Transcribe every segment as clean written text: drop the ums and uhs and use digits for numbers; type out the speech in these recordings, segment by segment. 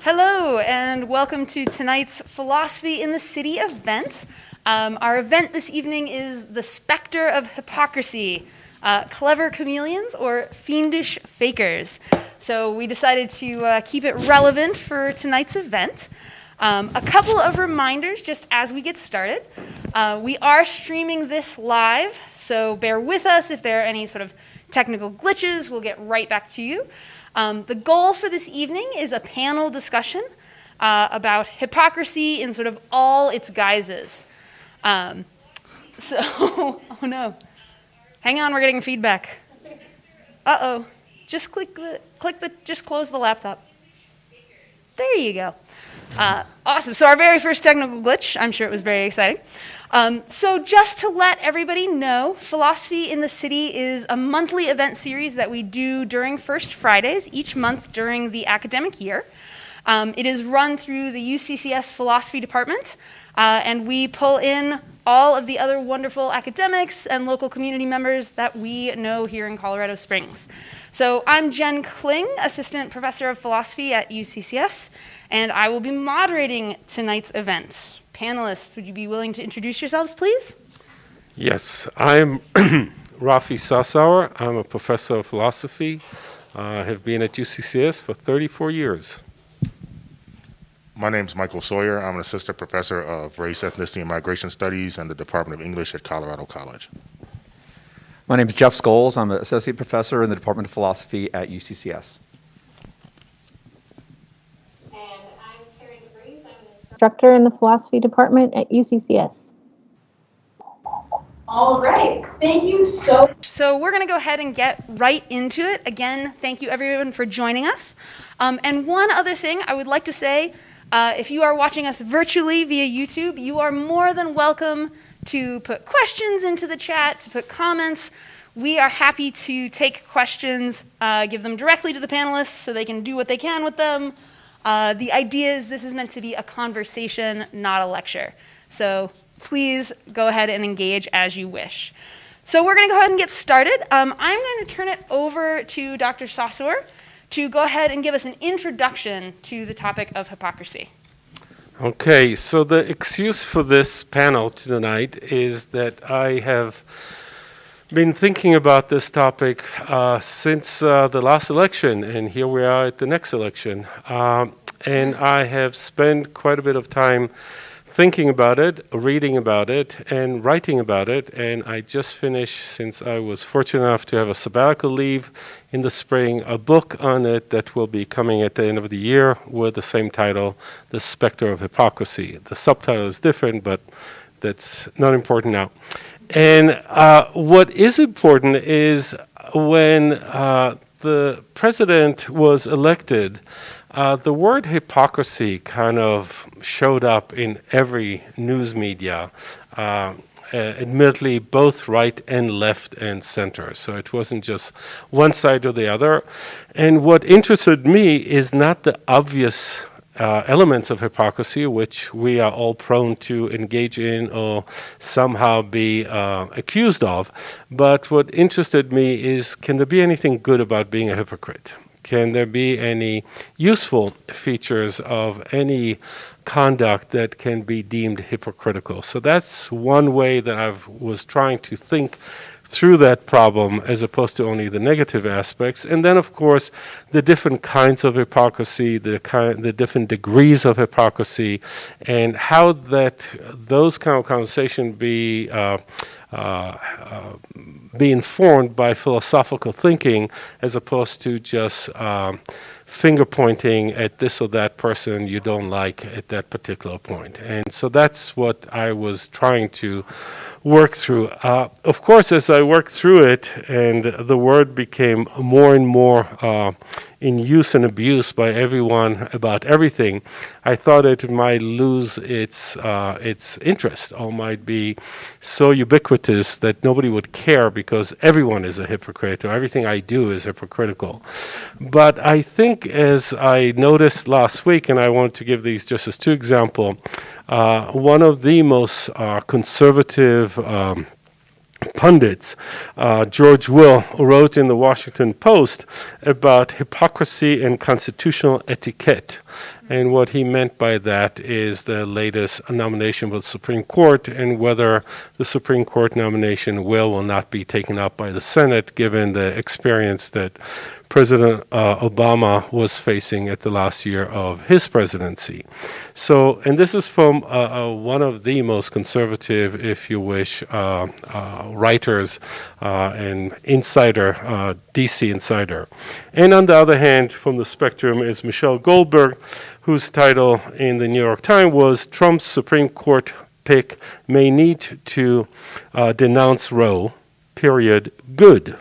Hello, and welcome to tonight's Philosophy in the City event. Our event this evening is the Specter of Hypocrisy, clever chameleons or fiendish fakers. So we decided to keep it relevant for tonight's event. A couple of reminders just as we get started. We are streaming this live, so bear with us if there are any sort of technical glitches. We'll get right back to you. The goal for this evening is a panel discussion about hypocrisy in sort of all its guises. Oh no. Hang on, we're getting feedback. Uh-oh. Just just close the laptop. There you go. Awesome. So our very first technical glitch, I'm sure it was very exciting. So just to let everybody know, Philosophy in the City is a monthly event series that we do during First Fridays each month during the academic year. It is run through the UCCS Philosophy Department, and we pull in all of the other wonderful academics and local community members that we know here in Colorado Springs. So I'm Jen Kling, Assistant Professor of Philosophy at UCCS, and I will be moderating tonight's event. Panelists, would you be willing to introduce yourselves, please? Yes, I'm Rafi Saussure. I'm a professor of philosophy. I have been at UCCS for 34 years. My name is Michael Sawyer. I'm an assistant professor of race, ethnicity, and migration studies in the Department of English at Colorado College. My name is Jeff Scholes. I'm an associate professor in the Department of Philosophy at UCCS. Instructor in the philosophy department at UCCS. All right, thank you So we're going to go ahead and get right into it. Again, thank you everyone for joining us. And one other thing I would like to say, if you are watching us virtually via YouTube, you are more than welcome to put questions into the chat, to put comments. We are happy to take questions, give them directly to the panelists so they can do what they can with them. The idea is this is meant to be a conversation, not a lecture. So please go ahead and engage as you wish. So we're going to go ahead and get started. I'm going to turn it over to Dr. Saussure to go ahead and give us an introduction to the topic of hypocrisy. Okay, so the excuse for this panel tonight is that I have been thinking about this topic since the last election, and here we are at the next election. And I have spent quite a bit of time thinking about it, reading about it, and writing about it. And I just finished, since I was fortunate enough to have a sabbatical leave in the spring, a book on it that will be coming at the end of the year with the same title, The Specter of Hypocrisy. The subtitle is different, but that's not important now. And what is important is when the president was elected, the word hypocrisy kind of showed up in every news media, admittedly both right and left and center. So it wasn't just one side or the other. And what interested me is not the obvious elements of hypocrisy, which we are all prone to engage in or somehow be accused of. But what interested me is, can there be anything good about being a hypocrite? Can there be any useful features of any conduct that can be deemed hypocritical? So that's one way that I was trying to think through that problem as opposed to only the negative aspects. And then, of course, the different kinds of hypocrisy, the different degrees of hypocrisy, and how those kind of conversation be informed by philosophical thinking as opposed to just finger pointing at this or that person you don't like at that particular point. And so that's what I was trying to work through. Of course, as I worked through it and the word became more and more in use and abuse by everyone about everything, I thought it might lose its interest or might be so ubiquitous that nobody would care because everyone is a hypocrite or everything I do is hypocritical. But I think, as I noticed last week, and I want to give these just as two examples, one of the most conservative pundits, George Will, wrote in the Washington Post about hypocrisy and constitutional etiquette. And what he meant by that is the latest nomination with the Supreme Court and whether the Supreme Court nomination will or not be taken up by the Senate, given the experience that President Obama was facing at the last year of his presidency. So, and this is from one of the most conservative, if you wish, writers and insider, DC insider. And on the other hand, from the spectrum is Michelle Goldberg, whose title in the New York Times was Trump's Supreme Court pick may need to denounce Roe, period, good.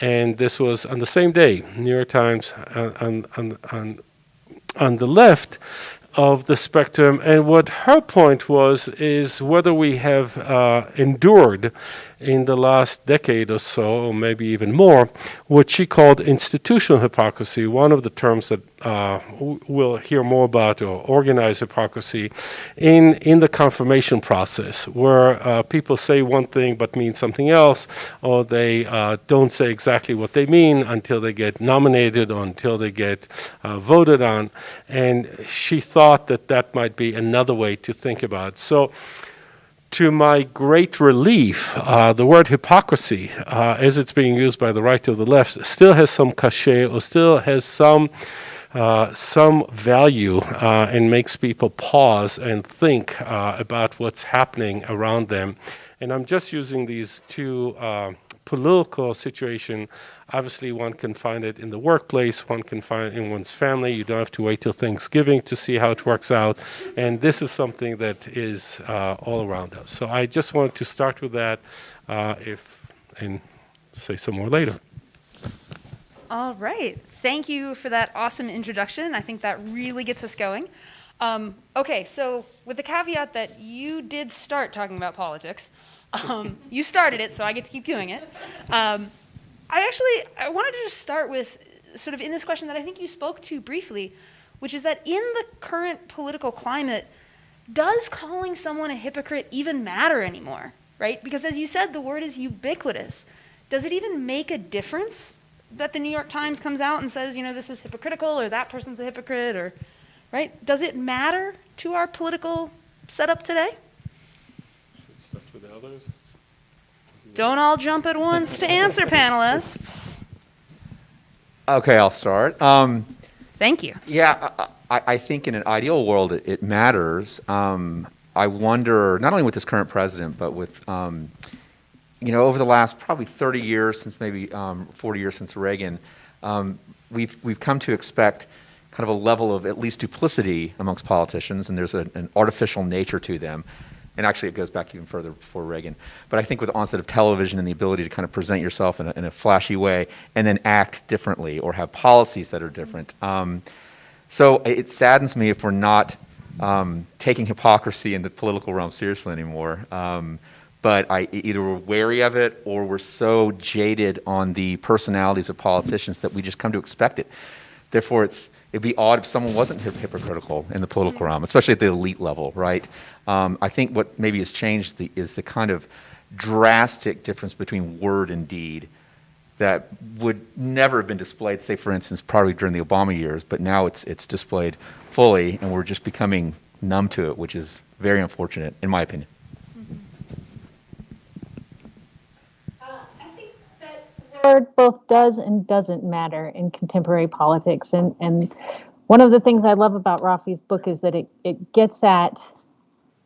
And this was on the same day, New York Times on the left of the spectrum. And what her point was is whether we have endured in the last decade or so, or maybe even more, what she called institutional hypocrisy, one of the terms that we'll hear more about, or organized hypocrisy, in the confirmation process, where people say one thing but mean something else, or they don't say exactly what they mean until they get nominated or until they get voted on. And she thought that that might be another way to think about it. So, to my great relief, the word hypocrisy, as it's being used by the right to the left, still has some cachet, or still has some value, and makes people pause and think about what's happening around them. And I'm just using these two political situation. Obviously, one can find it in the workplace, one can find it in one's family. You don't have to wait till Thanksgiving to see how it works out. And this is something that is all around us. So I just wanted to start with that and say some more later. All right. Thank you for that awesome introduction. I think that really gets us going. Okay, so with the caveat that you did start talking about politics, you started it, so I get to keep doing it. I wanted to just start with sort of in this question that I think you spoke to briefly, which is that in the current political climate, does calling someone a hypocrite even matter anymore, right? Because as you said, the word is ubiquitous. Does it even make a difference that the New York Times comes out and says, this is hypocritical, or that person's a hypocrite, or, right? Does it matter to our political setup today? Start with the others. Don't all jump at once to answer, panelists. Okay, I'll start. Thank you. Yeah, I think in an ideal world it matters. I wonder, not only with this current president, but with, over the last probably 30 years, since maybe 40 years since Reagan, we've come to expect kind of a level of at least duplicity amongst politicians, and there's an artificial nature to them. And actually, it goes back even further before Reagan. But I think with the onset of television and the ability to kind of present yourself in a flashy way and then act differently or have policies that are different. So it saddens me if we're not taking hypocrisy in the political realm seriously anymore. But either we're wary of it or we're so jaded on the personalities of politicians that we just come to expect it. Therefore, it'd be odd if someone wasn't hypocritical in the political realm, especially at the elite level, right? I think what maybe has changed is the kind of drastic difference between word and deed that would never have been displayed, say, for instance, probably during the Obama years, but now it's displayed fully, and we're just becoming numb to it, which is very unfortunate, in my opinion. I think that word both does and doesn't matter in contemporary politics. And one of the things I love about Rafi's book is that it gets at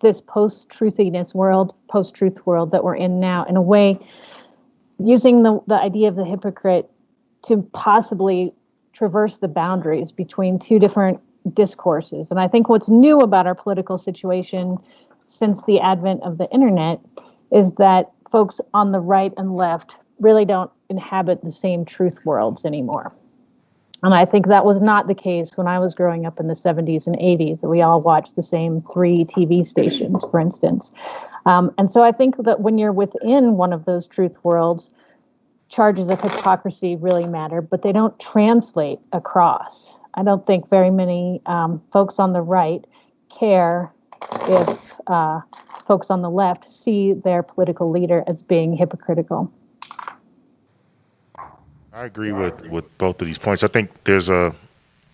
this post-truthiness world, post-truth world that we're in now, in a way, using the idea of the hypocrite to possibly traverse the boundaries between two different discourses. And I think what's new about our political situation since the advent of the internet is that folks on the right and left really don't inhabit the same truth worlds anymore. And I think that was not the case when I was growing up in the 70s and 80s, that we all watched the same 3 TV stations, for instance. And so I think that when you're within one of those truth worlds, charges of hypocrisy really matter, but they don't translate across. I don't think very many folks on the right care if folks on the left see their political leader as being hypocritical. I agree with both of these points. I think there's a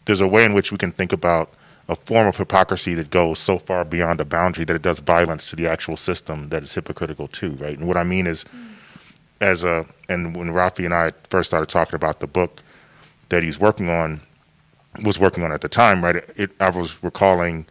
way in which we can think about a form of hypocrisy that goes so far beyond the boundary that it does violence to the actual system that it's hypocritical to, right? And what I mean is, and when Rafi and I first started talking about the book that he's working on at the time, right, I was recalling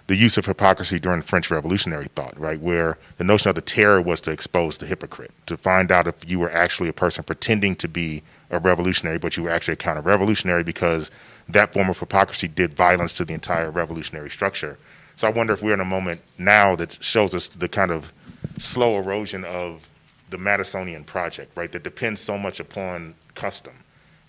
the use of hypocrisy during French Revolutionary thought, right, where the notion of the terror was to expose the hypocrite, to find out if you were actually a person pretending to be a revolutionary, but you were actually a counter-revolutionary, because that form of hypocrisy did violence to the entire revolutionary structure. So I wonder if we're in a moment now that shows us the kind of slow erosion of the Madisonian project, right, that depends so much upon custom,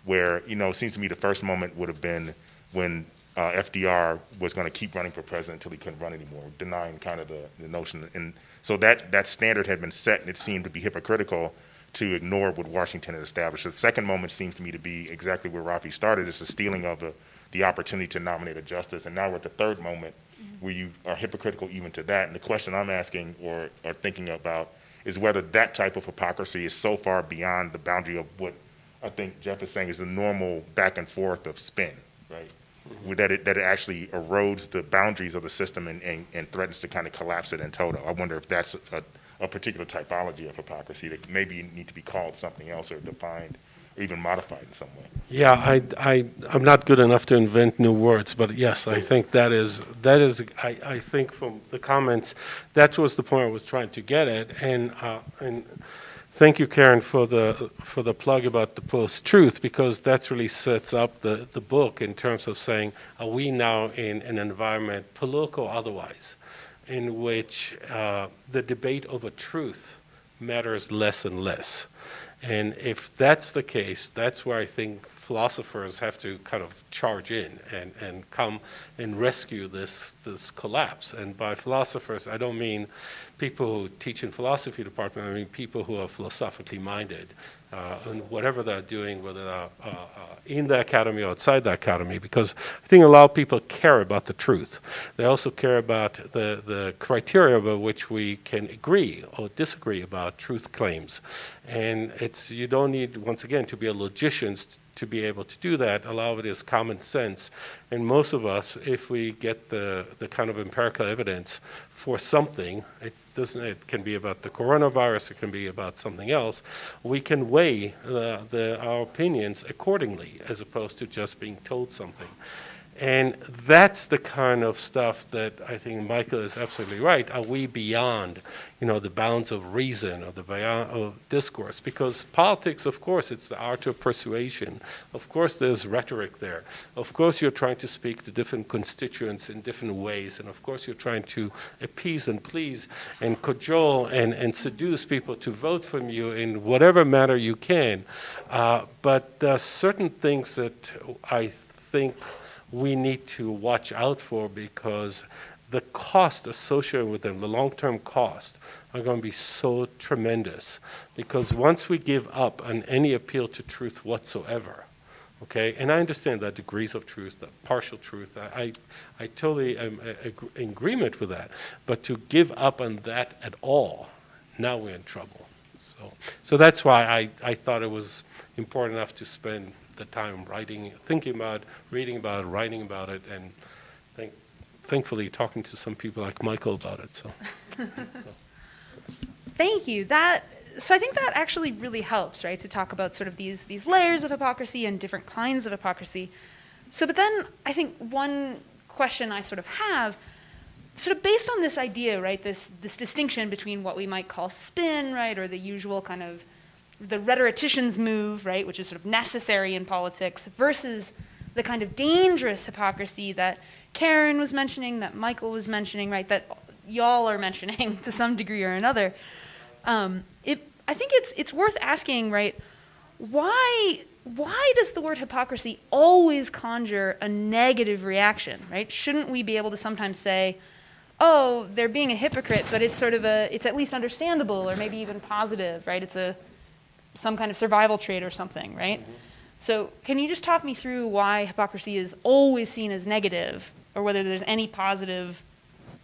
where, you know, it seems to me the first moment would have been when FDR was going to keep running for president until he couldn't run anymore, denying kind of the notion. And so that standard had been set, and it seemed to be hypocritical to ignore what Washington had established. The second moment seems to me to be exactly where Rafi started. It's the stealing of the opportunity to nominate a justice. And now we're at the third moment where you are hypocritical even to that. And the question I'm asking or thinking about is whether that type of hypocrisy is so far beyond the boundary of what I think Jeff is saying is the normal back and forth of spin, right? That it actually erodes the boundaries of the system and threatens to kind of collapse it in total. I wonder if that's a particular typology of hypocrisy that maybe need to be called something else or defined or even modified in some way. Yeah, I'm not good enough to invent new words, but yes, I think that is I think from the comments, that was the point I was trying to get at, and thank you, Karen, for the plug about the post-truth, because that really sets up the book in terms of saying, are we now in an environment, political or otherwise, in which the debate over truth matters less and less. And if that's the case, that's where I think philosophers have to kind of charge in and come and rescue this collapse. And by philosophers, I don't mean people who teach in philosophy department, I mean people who are philosophically minded, and whatever they're doing, whether they're in the academy or outside the academy, because I think a lot of people care about the truth. They also care about the criteria by which we can agree or disagree about truth claims. And you don't need, once again, to be a logician to be able to do that. A lot of it is common sense. And most of us, if we get the kind of empirical evidence for something, it can be about the coronavirus, it can be about something else, we can weigh our opinions accordingly, as opposed to just being told something. And that's the kind of stuff that I think Michael is absolutely right. Are we beyond, the bounds of reason or the beyond of discourse? Because politics, of course, it's the art of persuasion. Of course, there's rhetoric there. Of course, you're trying to speak to different constituents in different ways. And of course, you're trying to appease and please and cajole and seduce people to vote for you in whatever manner you can. But there are certain things that I think we need to watch out for, because the cost associated with them, the long-term cost, are going to be so tremendous. Because once we give up on any appeal to truth whatsoever, okay, and I understand that degrees of truth, the partial truth, I totally am in agreement with that. But to give up on that at all, now we're in trouble. So that's why I thought it was important enough to spend the time thinking about, reading about it, writing about it, and thankfully talking to some people like Michael about it. So. Thank you. So I think that actually really helps, right, to talk about sort of these layers of hypocrisy and different kinds of hypocrisy. So, but then I think one question I sort of have, sort of based on this idea, right, this distinction between what we might call spin, right, or the usual kind of the rhetorician's move, right, which is sort of necessary in politics, versus the kind of dangerous hypocrisy that Karen was mentioning, that Michael was mentioning, right, that y'all are mentioning to some degree or another. I think it's worth asking, right, why does the word hypocrisy always conjure a negative reaction, right? Shouldn't we be able to sometimes say, oh, they're being a hypocrite, but it's sort of it's at least understandable, or maybe even positive, right? It's some kind of survival trait or something, right? Mm-hmm. So can you just talk me through why hypocrisy is always seen as negative, or whether there's any positive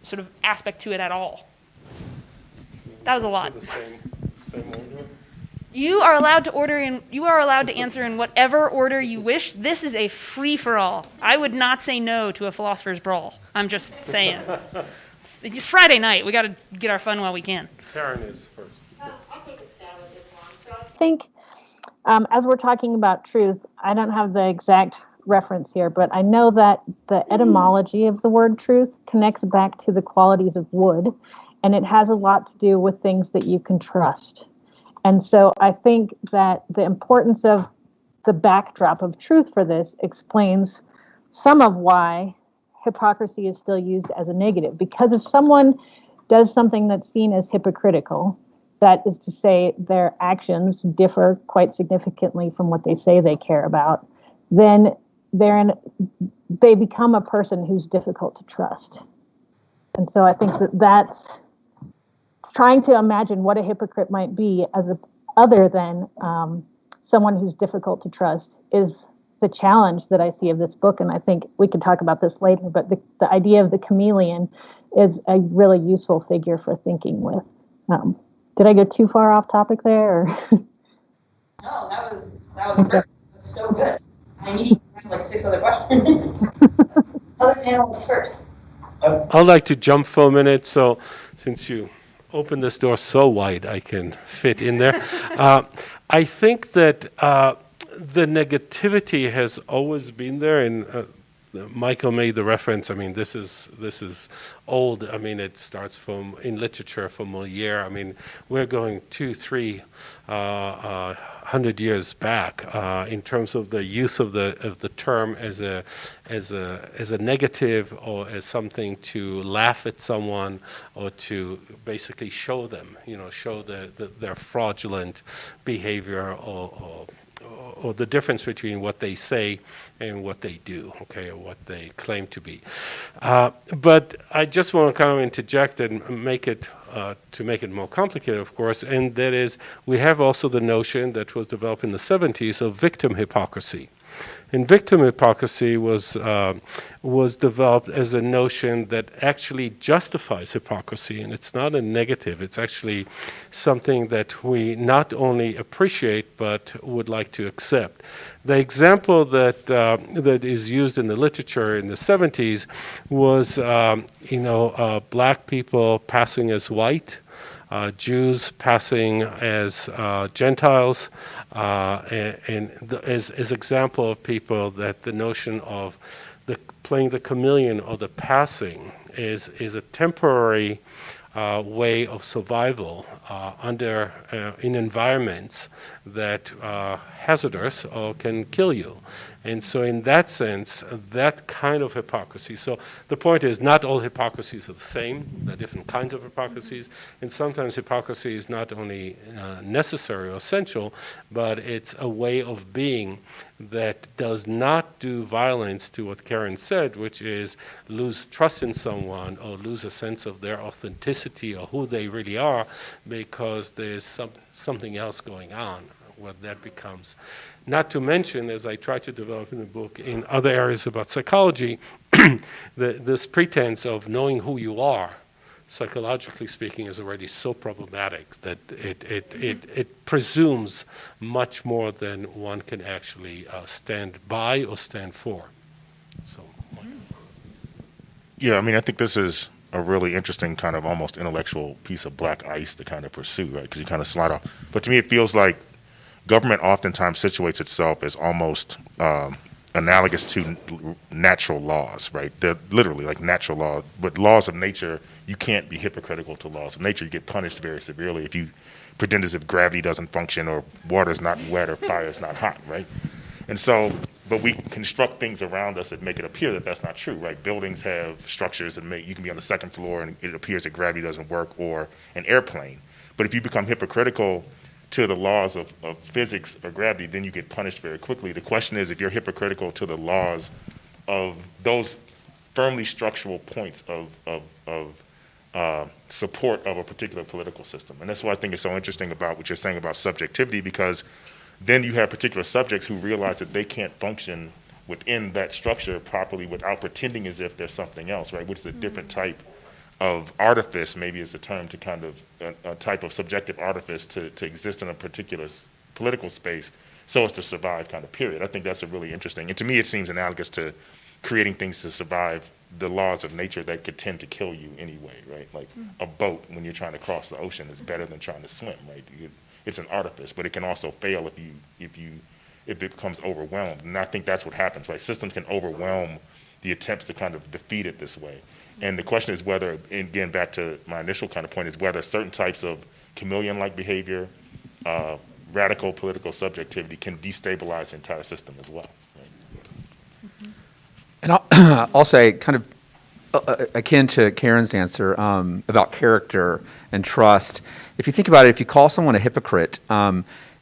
sort of aspect to it at all? That was a lot. Same order? You are allowed to answer in whatever order you wish. This is a free-for-all. I would not say no to a philosopher's brawl. I'm just saying. It's Friday night. We got to get our fun while we can. Karen is first. I'll take a stab at this one. So I think as we're talking about truth, I don't have the exact reference here, but I know that the etymology of the word truth connects back to the qualities of wood, and it has a lot to do with things that you can trust. And so I think that the importance of the backdrop of truth for this explains some of why hypocrisy is still used as a negative. Because if someone does something that's seen as hypocritical, that is to say their actions differ quite significantly from what they say they care about, then they become a person who's difficult to trust. And so I think that's trying to imagine what a hypocrite might be other than someone who's difficult to trust is the challenge that I see of this book. And I think we can talk about this later, but the idea of the chameleon is a really useful figure for thinking with. Did I go too far off topic there? Or? No, that was great. That was so good. I need like 6 other questions. Other panelists first. I'd like to jump for a minute. So since you open this door so wide I can fit in there. I think that the negativity has always been there, and Michael made the reference. I mean, this is old. I mean, it starts from in literature from Molière. I mean, we're going 200-300 years back in terms of the use of the term as a negative, or as something to laugh at someone, or to basically show them, show their fraudulent behavior, or the difference between what they say and what they do, okay, or what they claim to be. But I just want to kind of interject and make it more complicated, of course, and that is, we have also the notion that was developed in the 70s of victim hypocrisy. And victim hypocrisy was developed as a notion that actually justifies hypocrisy, and it's not a negative. It's actually something that we not only appreciate but would like to accept. The example that is used in the literature in the 70s was, black people passing as white, Jews passing as Gentiles, as example of people that the notion of playing the chameleon or the passing is a temporary way of survival in environments that are hazardous or can kill you. And so in that sense, that kind of hypocrisy. So the point is, not all hypocrisies are the same. There are different kinds of hypocrisies. And sometimes hypocrisy is not only necessary or essential, but it's a way of being that does not do violence to what Karen said, which is lose trust in someone or lose a sense of their authenticity or who they really are, because there's something else going on, what that becomes. Not to mention, as I try to develop in the book, in other areas about psychology, this pretense of knowing who you are, psychologically speaking, is already so problematic that it presumes much more than one can actually stand by or stand for. So, yeah, I mean, I think this is a really interesting kind of almost intellectual piece of black ice to kind of pursue, right? Because you kind of slide off. But to me, it feels like government oftentimes situates itself as almost analogous to natural laws, right? They're literally like natural law, but laws of nature, you can't be hypocritical to laws of nature. You get punished very severely if you pretend as if gravity doesn't function, or water's not wet, or fire's not hot, right? And so, but we construct things around us that make it appear that that's not true, right? Buildings have structures that you can be on the second floor and it appears that gravity doesn't work, or an airplane. But if you become hypocritical to the laws of physics or gravity, then you get punished very quickly. The question is, if you're hypocritical to the laws of those firmly structural points of support of a particular political system. And that's why I think it's so interesting about what you're saying about subjectivity, because then you have particular subjects who realize that they can't function within that structure properly without pretending as if there's something else, right? Which is a different type of artifice, maybe is a term to kind of a type of subjective artifice to exist in a particular political space so as to survive, kind of, period. I think that's a really interesting, and to me it seems analogous to creating things to survive the laws of nature that could tend to kill you anyway, right? Like a boat, when you're trying to cross the ocean, is better than trying to swim, right? It's an artifice, but it can also fail if it becomes overwhelmed. And I think that's what happens, right? Systems can overwhelm the attempts to kind of defeat it this way. And the question is whether, and again, back to my initial kind of point, is whether certain types of chameleon-like behavior, radical political subjectivity can destabilize the entire system as well. Right? And I'll say, kind of akin to Karen's answer about character and trust, if you think about it, if you call someone a hypocrite,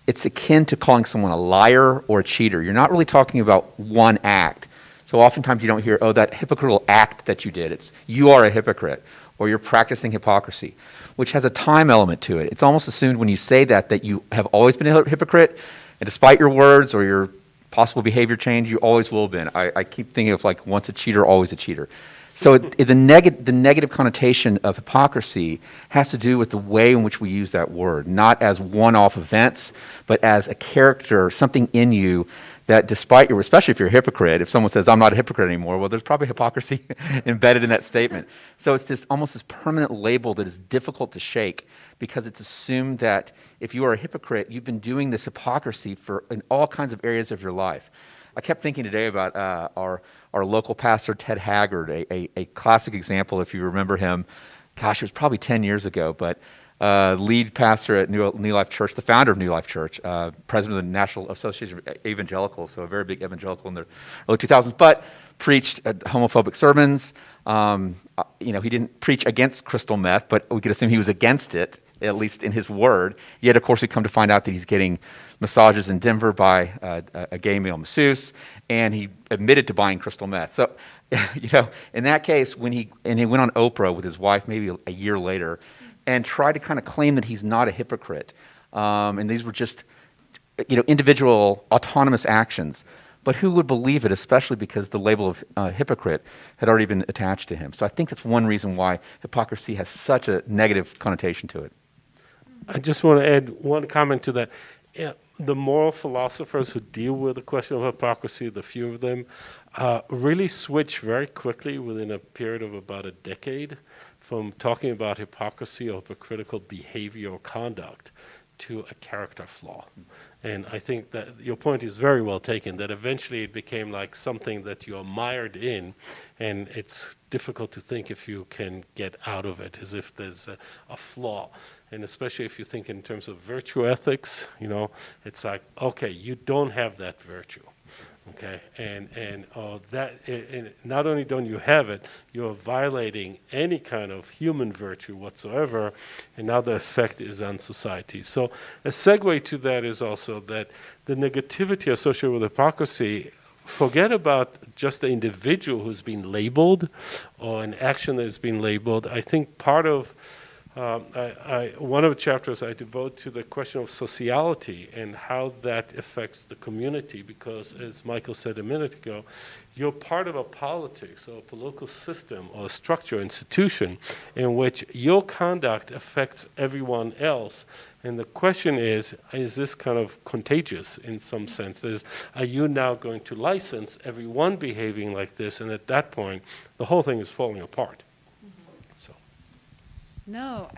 it's akin to calling someone a liar or a cheater. You're not really talking about one act. So oftentimes you don't hear, oh, that hypocritical act that you did. It's, you are a hypocrite, or you're practicing hypocrisy, which has a time element to it. It's almost assumed when you say that you have always been a hypocrite, and despite your words or your possible behavior change, you always will have been. I keep thinking of like once a cheater, always a cheater. So the negative connotation of hypocrisy has to do with the way in which we use that word, not as one-off events, but as a character, something in you that despite your, especially if you're a hypocrite, if someone says, I'm not a hypocrite anymore, well, there's probably hypocrisy embedded in that statement. So it's this almost this permanent label that is difficult to shake because it's assumed that if you are a hypocrite, you've been doing this hypocrisy in all kinds of areas of your life. I kept thinking today about our local pastor, Ted Haggard, a classic example, if you remember him. Gosh, it was probably 10 years ago, but lead pastor at New Life Church, the founder of New Life Church, president of the National Association of Evangelicals, so a very big evangelical in the early 2000s, but preached homophobic sermons. He didn't preach against crystal meth, but we could assume he was against it, at least in his word. Yet, of course, we come to find out that he's getting massages in Denver by a gay male masseuse, and he admitted to buying crystal meth. So, in that case, when he went on Oprah with his wife maybe a year later, and tried to kind of claim that he's not a hypocrite, and these were just, individual autonomous actions. But who would believe it, especially because the label of hypocrite had already been attached to him? So I think that's one reason why hypocrisy has such a negative connotation to it. I just want to add one comment to that. Yeah, the moral philosophers who deal with the question of hypocrisy, the few of them, really switch very quickly within a period of about a decade from talking about hypocrisy or hypocritical behavior or conduct to a character flaw. And I think that your point is very well taken, that eventually it became like something that you're mired in, and it's difficult to think if you can get out of it, as if there's a flaw. And especially if you think in terms of virtue ethics, it's like, okay, you don't have that virtue. Okay, and not only don't you have it, you're violating any kind of human virtue whatsoever, and now the effect is on society. So a segue to that is also that the negativity associated with hypocrisy, forget about just the individual who's been labeled or an action that has been labeled. I think part of one of the chapters I devote to the question of sociality and how that affects the community, because as Michael said a minute ago, you're part of a politics or a political system or a structure, institution in which your conduct affects everyone else. And the question is this kind of contagious in some sense? Are you now going to license everyone behaving like this? And at that point, the whole thing is falling apart. No,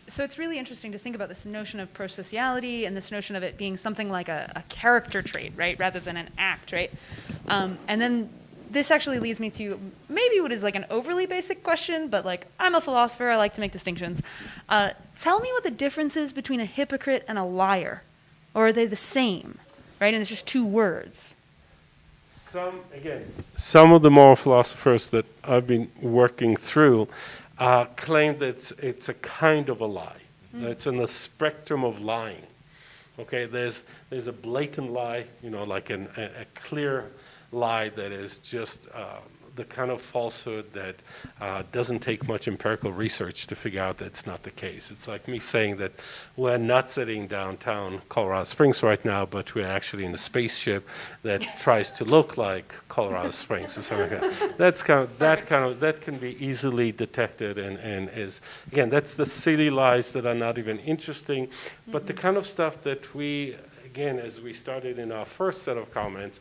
so it's really interesting to think about this notion of prosociality and this notion of it being something like a character trait, right, rather than an act, right? And then this actually leads me to maybe what is like an overly basic question, but like I'm a philosopher, I like to make distinctions. Tell me what the difference is between a hypocrite and a liar, or are they the same, right? And it's just two words. Some of the moral philosophers that I've been working through claim that it's a kind of a lie. It's in the spectrum of lying. Okay, there's a blatant lie, like a clear lie that is just the kind of falsehood that doesn't take much empirical research to figure out that's not the case. It's like me saying that we're not sitting downtown Colorado Springs right now, but we're actually in a spaceship that tries to look like Colorado Springs or something like that. That can be easily detected and is, again, that's the silly lies that are not even interesting, but the kind of stuff that we, again, as we started in our first set of comments,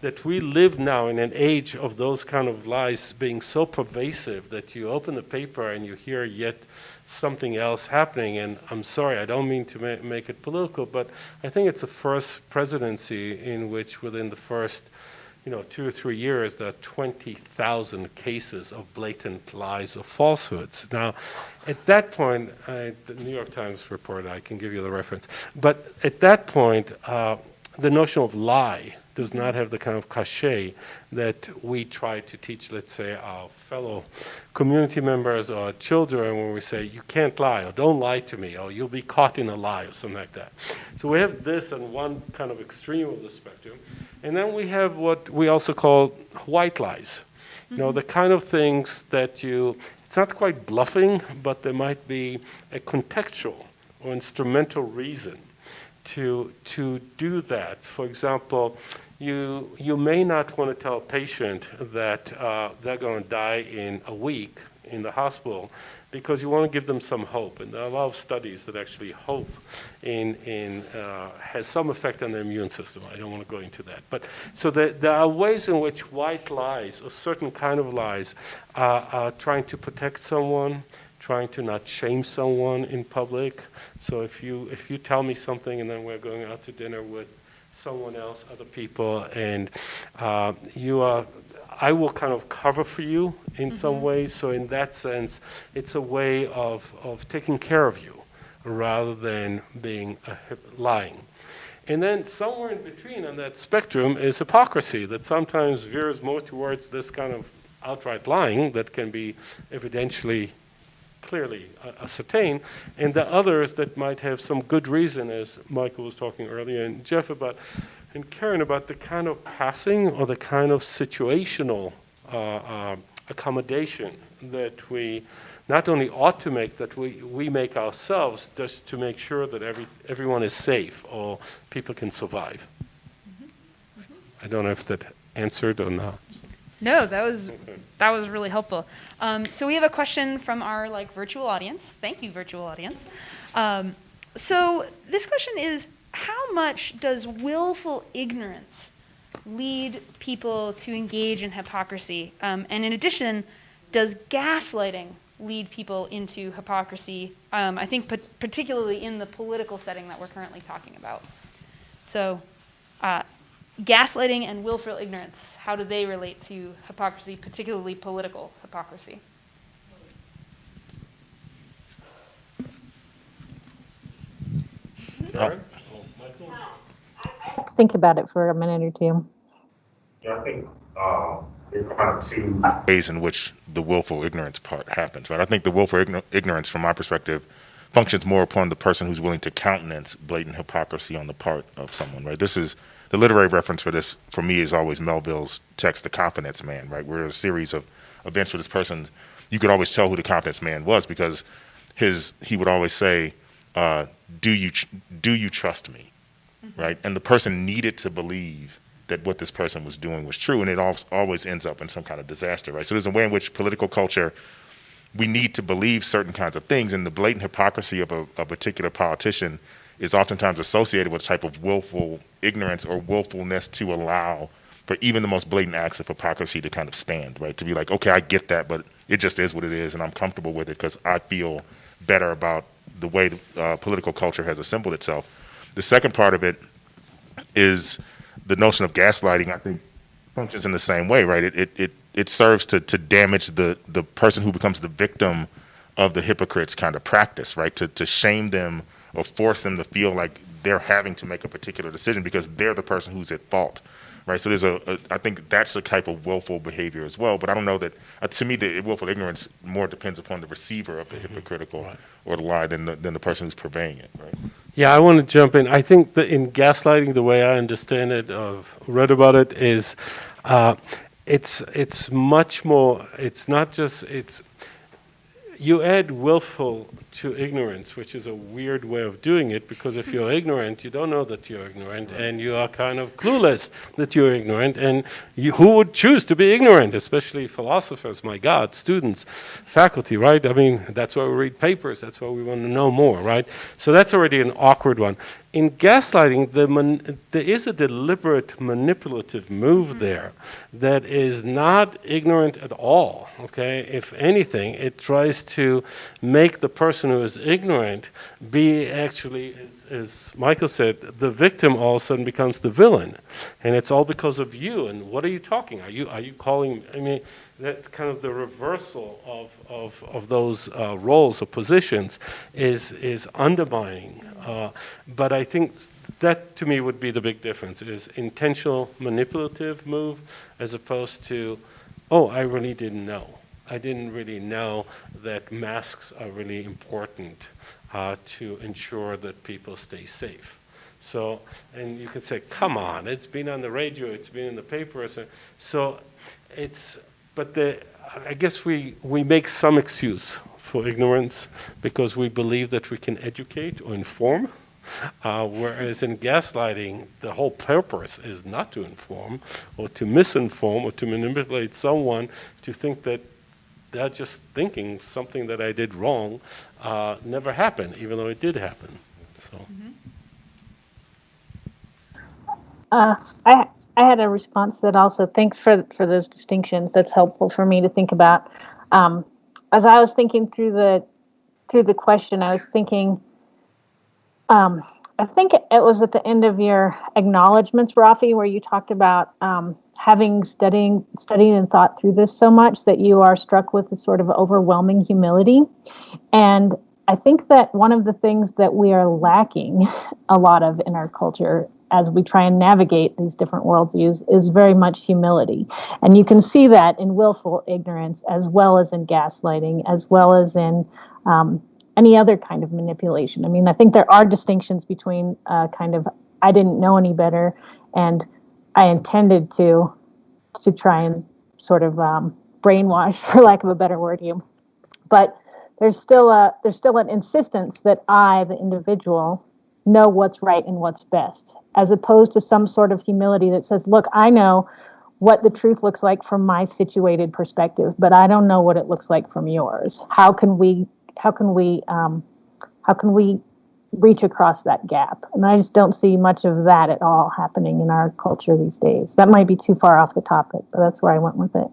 that we live now in an age of those kind of lies being so pervasive that you open the paper and you hear yet something else happening. And I'm sorry, I don't mean to make it political, but I think it's the first presidency in which within the first 2 or 3 years, there are 20,000 cases of blatant lies or falsehoods. Now, at that point, the New York Times report, I can give you the reference, but at that point, the notion of lie does not have the kind of cachet that we try to teach, let's say, our fellow community members or children when we say, you can't lie, or don't lie to me, or you'll be caught in a lie, or something like that. So we have this on one kind of extreme of the spectrum. And then we have what we also call white lies. The kind of things that it's not quite bluffing, but there might be a contextual or instrumental reason to do that. For example, you may not want to tell a patient that they're going to die in a week in the hospital because you want to give them some hope. And there are a lot of studies that actually hope has some effect on the immune system. I don't want to go into that. But so there are ways in which white lies or certain kind of lies are trying to protect someone, trying to not shame someone in public. So if you tell me something and then we're going out to dinner with someone else, other people, and I will kind of cover for you in some ways. So in that sense, it's a way of taking care of you rather than being lying. And then somewhere in between on that spectrum is hypocrisy that sometimes veers more towards this kind of outright lying that can be evidentially clearly ascertained, and the others that might have some good reason, as Michael was talking earlier, and Jeff about, and Karen about the kind of passing or the kind of situational accommodation that we not only ought to make, that we make ourselves just to make sure that everyone is safe or people can survive. I don't know if that answered or not. No, that was really helpful. So we have a question from our virtual audience. Thank you, virtual audience. So this question is, how much does willful ignorance lead people to engage in hypocrisy? And in addition, does gaslighting lead people into hypocrisy? I think particularly in the political setting that we're currently talking about. So gaslighting and willful ignorance, how do they relate to hypocrisy, particularly political hypocrisy? Think about it for a minute or two. Yeah, I think there are kind of two ways in which the willful ignorance part happens, right? I think the willful ignorance, from my perspective, functions more upon the person who's willing to countenance blatant hypocrisy on the part of someone, right? This is the literary reference for this, for me, is always Melville's text, The Confidence Man, right? Where there's a series of events with this person, you could always tell who the confidence man was because he would always say, do you trust me, right? And the person needed to believe that what this person was doing was true, and it always ends up in some kind of disaster, right? So there's a way in which political culture, we need to believe certain kinds of things, and the blatant hypocrisy of a particular politician is oftentimes associated with a type of willful ignorance or willfulness to allow for even the most blatant acts of hypocrisy to kind of stand, right? To be like, okay, I get that, but it just is what it is, and I'm comfortable with it because I feel better about the way the political culture has assembled itself. The second part of it is the notion of gaslighting, I think, functions in the same way, right? It serves to damage the person who becomes the victim of the hypocrite's kind of practice, right? To shame them or force them to feel like they're having to make a particular decision because they're the person who's at fault, right? So there's I think that's a type of willful behavior as well. But I don't know that, to me, the willful ignorance more depends upon the receiver of the hypocritical or the lie than the person who's purveying it, right? Yeah, I want to jump in. I think that in gaslighting, the way I understand it, read about it, is it's much more. It's not just it's. You add willful to ignorance, which is a weird way of doing it, because if you're ignorant, you don't know that you're ignorant, and you are kind of clueless that you're ignorant, and who would choose to be ignorant, especially philosophers, my God, students, faculty, right? I mean, that's why we read papers, that's why we want to know more, right? So that's already an awkward one. In gaslighting, there is a deliberate manipulative move there that is not ignorant at all, okay? If anything, it tries to make the person who is ignorant be actually, as Michael said, the victim all of a sudden becomes the villain. And it's all because of you. And what are you talking? Are you calling, I mean, that kind of the reversal of those roles or positions is undermining. But I think that to me would be the big difference, is intentional manipulative move as opposed to, oh, I really didn't know. I didn't really know that masks are really important to ensure that people stay safe. So, and you could say, come on, it's been on the radio, it's been in the paper. So it's, but I guess we make some excuse for ignorance because we believe that we can educate or inform. Whereas in gaslighting, the whole purpose is not to inform or to misinform or to manipulate someone to think that they're just thinking something that I did wrong never happened, even though it did happen. So. I had a response that also, thanks for those distinctions. That's helpful for me to think about. As I was thinking through the question, I was thinking, I think it was at the end of your acknowledgments, Rafi, where you talked about having studied and thought through this so much that you are struck with a sort of overwhelming humility. And I think that one of the things that we are lacking a lot of in our culture as we try and navigate these different worldviews is very much humility. And you can see that in willful ignorance, as well as in gaslighting, as well as in any other kind of manipulation. I mean, I think there are distinctions between kind of, I didn't know any better, and I intended to try and sort of brainwash, for lack of a better word, you. But there's still an insistence that I, the individual, know what's right and what's best, as opposed to some sort of humility that says, look, I know what the truth looks like from my situated perspective, but I don't know what it looks like from yours. How can we reach across that gap? And I just don't see much of that at all happening in our culture these days. That might be too far off the topic, but that's where I went with it.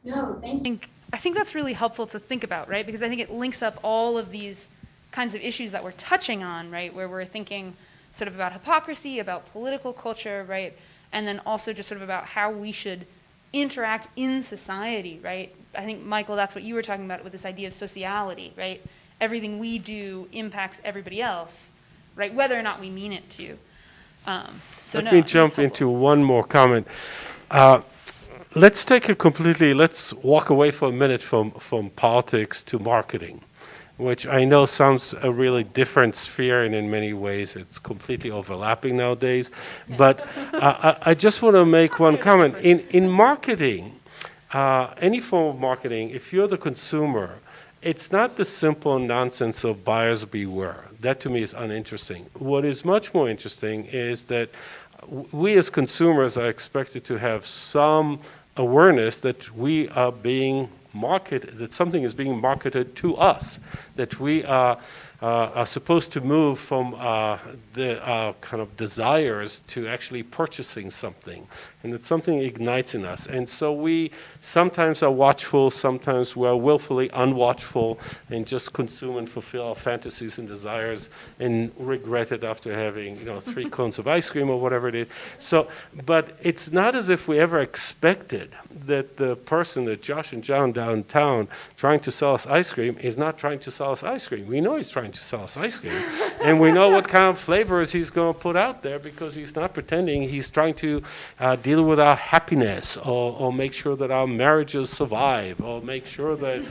No, thank you. I think that's really helpful to think about, right? Because I think it links up all of these kinds of issues that we're touching on, right? Where we're thinking sort of about hypocrisy, about political culture, right? And then also just sort of about how we should interact in society, right? I think, Michael, that's what you were talking about with this idea of sociality, right? Everything we do impacts everybody else, right? Whether or not we mean it to. Let me jump into one more comment. Let's walk away for a minute from politics to marketing, which I know sounds a really different sphere, and in many ways it's completely overlapping nowadays. But I just want to make one comment. In marketing, any form of marketing, if you're the consumer, it's not the simple nonsense of buyers beware. That to me is uninteresting. What is much more interesting is that we as consumers are expected to have some awareness that we are being marketed, that something is being marketed to us, that we are supposed to move from the kind of desires to actually purchasing something, and that something ignites in us. And so we sometimes are watchful, sometimes we're willfully unwatchful and just consume and fulfill our fantasies and desires and regret it after having 3 cones of ice cream or whatever it is. So, but it's not as if we ever expected that the person, that Josh and John downtown trying to sell us ice cream, is not trying to sell us ice cream. We know he's trying to sell us ice cream, and we know what kind of flavors he's going to put out there, because he's not pretending. He's trying to deal with our happiness, or make sure that our marriages survive, or make sure that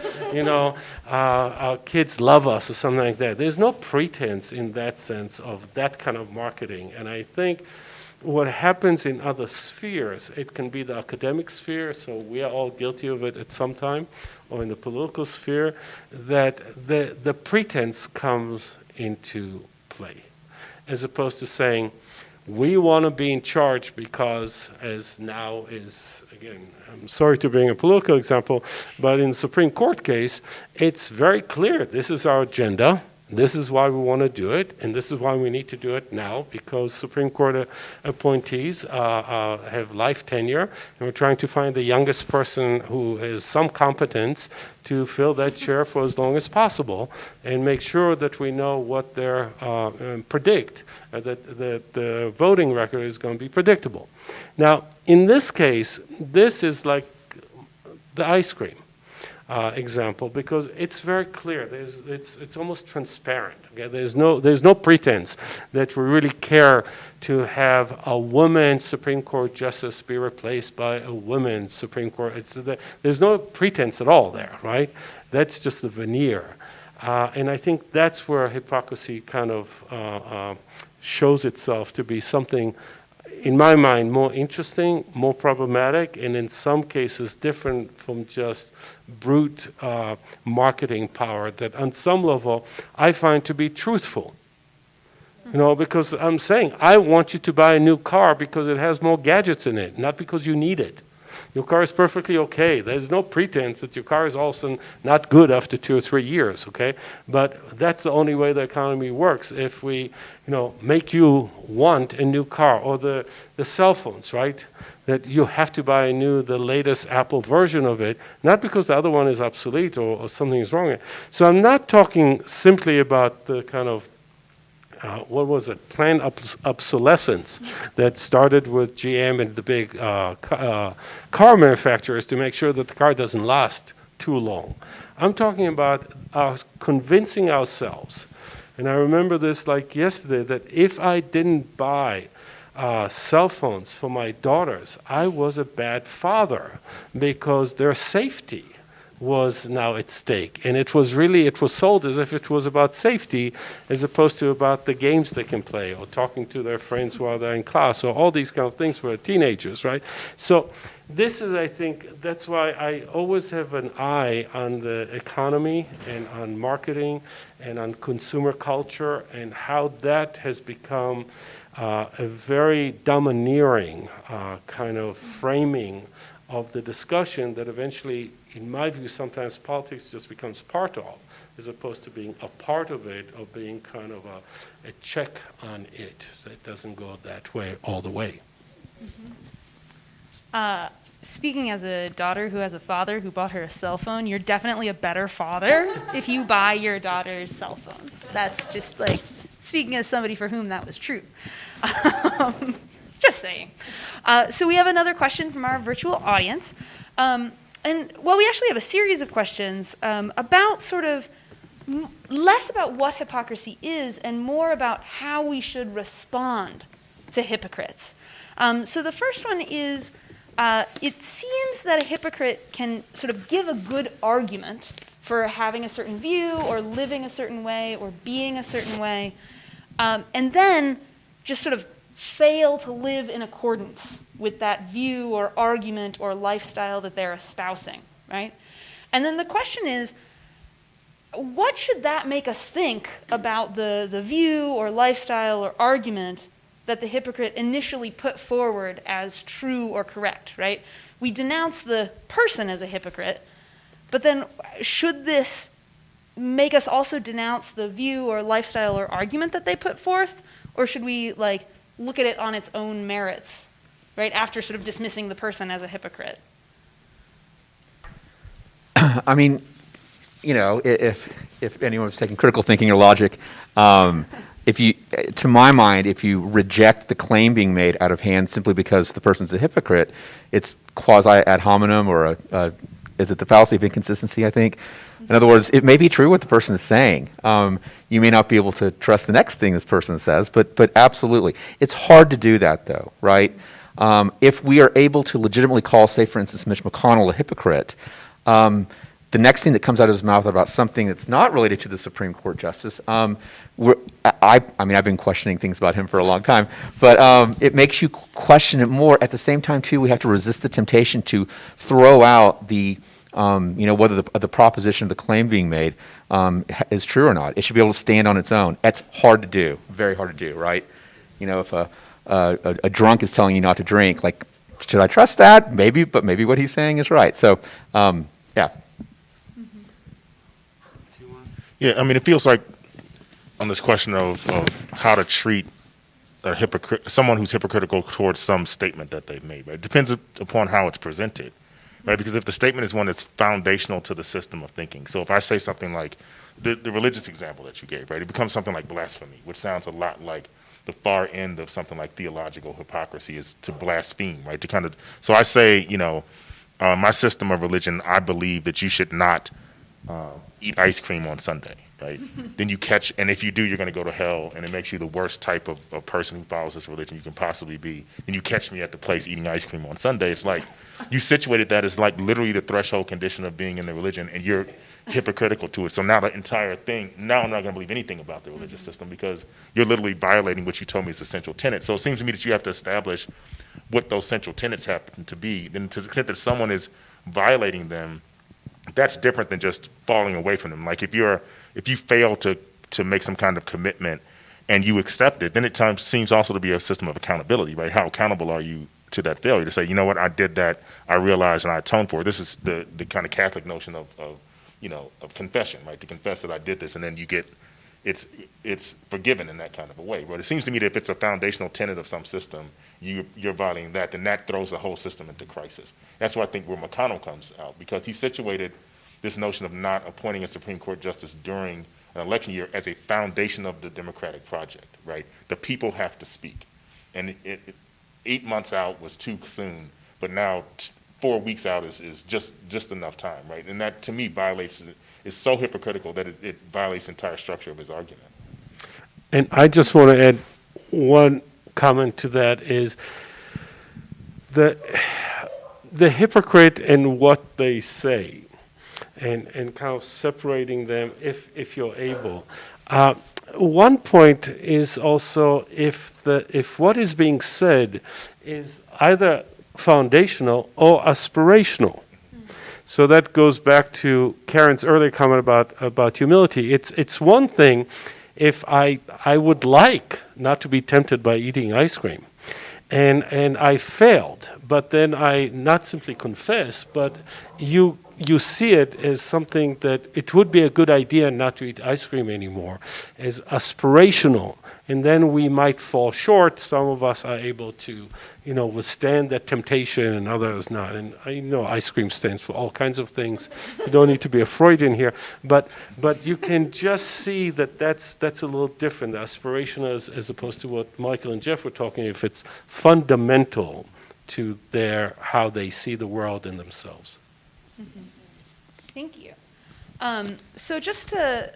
our kids love us, or something like that. There's no pretense in that sense of that kind of marketing, and I think what happens in other spheres, it can be the academic sphere, so we are all guilty of it at some time, or in the political sphere, that the pretense comes into play, as opposed to saying, we want to be in charge because, as now is, again, I'm sorry to bring a political example, but in the Supreme Court case, it's very clear, this is our agenda, this is why we want to do it, and this is why we need to do it now, because Supreme Court appointees have life tenure, and we're trying to find the youngest person who has some competence to fill that chair for as long as possible, and make sure that we know what they're predict, that the voting record is going to be predictable. Now, in this case, this is like the ice cream example, because it's very clear. It's almost transparent. Okay? There's no pretense that we really care to have a woman Supreme Court justice be replaced by a woman Supreme Court. There's no pretense at all there, right? That's just the veneer. And I think that's where hypocrisy kind of shows itself to be something, in my mind, more interesting, more problematic, and in some cases different from just brute marketing power that on some level I find to be truthful. You know, because I'm saying, I want you to buy a new car because it has more gadgets in it, not because you need it. Your car is perfectly okay. There's no pretense that your car is also not good after 2 or 3 years, okay? But that's the only way the economy works. If we, make you want a new car, or the cell phones, right? That you have to buy the latest Apple version of it, not because the other one is obsolete or something is wrong. So I'm not talking simply about the kind of planned obsolescence that started with GM and the big car manufacturers to make sure that the car doesn't last too long. I'm talking about convincing ourselves, and I remember this like yesterday, that if I didn't buy cell phones for my daughters, I was a bad father, because their safety was now at stake. And it was sold as if it was about safety, as opposed to about the games they can play, or talking to their friends while they're in class, or all these kind of things for teenagers, right? So this is, I think, that's why I always have an eye on the economy and on marketing and on consumer culture, and how that has become a very domineering kind of framing of the discussion that eventually, in my view, sometimes politics just becomes part of, as opposed to being a part of it, or being kind of a check on it. So it doesn't go that way all the way. Mm-hmm. Speaking as a daughter who has a father who bought her a cell phone, you're definitely a better father if you buy your daughter's cell phones. That's just like speaking as somebody for whom that was true. Just saying. So we have another question from our virtual audience. We actually have a series of questions about sort of less about what hypocrisy is and more about how we should respond to hypocrites. So the first one is, it seems that a hypocrite can sort of give a good argument for having a certain view, or living a certain way, or being a certain way, and then just sort of fail to live in accordance with that view or argument or lifestyle that they're espousing, right? And then the question is, what should that make us think about the view or lifestyle or argument that the hypocrite initially put forward as true or correct, right? We denounce the person as a hypocrite, but then should this make us also denounce the view or lifestyle or argument that they put forth? Or should we look at it on its own merits, right, after sort of dismissing the person as a hypocrite? I mean, if anyone was taking critical thinking or logic, to my mind, if you reject the claim being made out of hand simply because the person's a hypocrite, it's quasi ad hominem, or is it the fallacy of inconsistency, I think? In other words, it may be true what the person is saying. You may not be able to trust the next thing this person says, but absolutely. It's hard to do that, though, right? If we are able to legitimately call, say, for instance, Mitch McConnell a hypocrite, the next thing that comes out of his mouth about something that's not related to the Supreme Court justice, I mean, I've been questioning things about him for a long time, but it makes you question it more. At the same time, too, we have to resist the temptation to throw out the, whether the proposition of the claim being made is true or not. It should be able to stand on its own. That's hard to do, very hard to do, right? If a drunk is telling you not to drink, like, should I trust that? Maybe, but maybe what he's saying is right. So, yeah. Yeah, I mean, it feels like on this question of how to treat someone who's hypocritical towards some statement that they've made, right? It depends upon how it's presented, right? Because if the statement is one that's foundational to the system of thinking, so if I say something like the religious example that you gave, right, it becomes something like blasphemy, which sounds a lot like the far end of something like theological hypocrisy is to blaspheme, right? To kind of, so I say, my system of religion, I believe that you should not eat ice cream on Sunday, right? Then you catch, and if you do, you're going to go to hell, and it makes you the worst type of person who follows this religion you can possibly be. Then you catch me at the place eating ice cream on Sunday. It's like you situated that as like literally the threshold condition of being in the religion, and you're hypocritical to it. So now the entire thing, now I'm not going to believe anything about the religious system because you're literally violating what you told me is the central tenet. So it seems to me that you have to establish what those central tenets happen to be. Then to the extent that someone is violating them, that's different than just falling away from them. Like if you fail to make some kind of commitment and you accept it, then it seems also to be a system of accountability, right? How accountable are you to that failure? To say, you know what, I did that, I realized, and I atoned for it. This is the kind of Catholic notion of confession, right? To confess that I did this, and then you get it's forgiven in that kind of a way. But it seems to me that if it's a foundational tenet of some system, you're violating that, then that throws the whole system into crisis. That's why I think where McConnell comes out, because he situated this notion of not appointing a Supreme Court justice during an election year as a foundation of the democratic project, right? The people have to speak. And 8 months out was too soon, but now 4 weeks out is just enough time, right? And that, to me, is so hypocritical that it violates the entire structure of his argument. And I just want to add one comment to that is the hypocrite and what they say, and kind of separating them if you're able. One point is also if what is being said is either foundational or aspirational. So that goes back to Karen's earlier comment about humility. It's one thing if I would like not to be tempted by eating ice cream, and I failed, but then I not simply confess, but you see it as something that it would be a good idea not to eat ice cream anymore, as aspirational. And then we might fall short. Some of us are able to, withstand that temptation and others not. And I know ice cream stands for all kinds of things. You don't need to be a Freudian here. But you can just see that that's a little different. Aspirational as opposed to what Michael and Jeff were talking, if it's fundamental to how they see the world and themselves. Mm-hmm. Thank you. So just to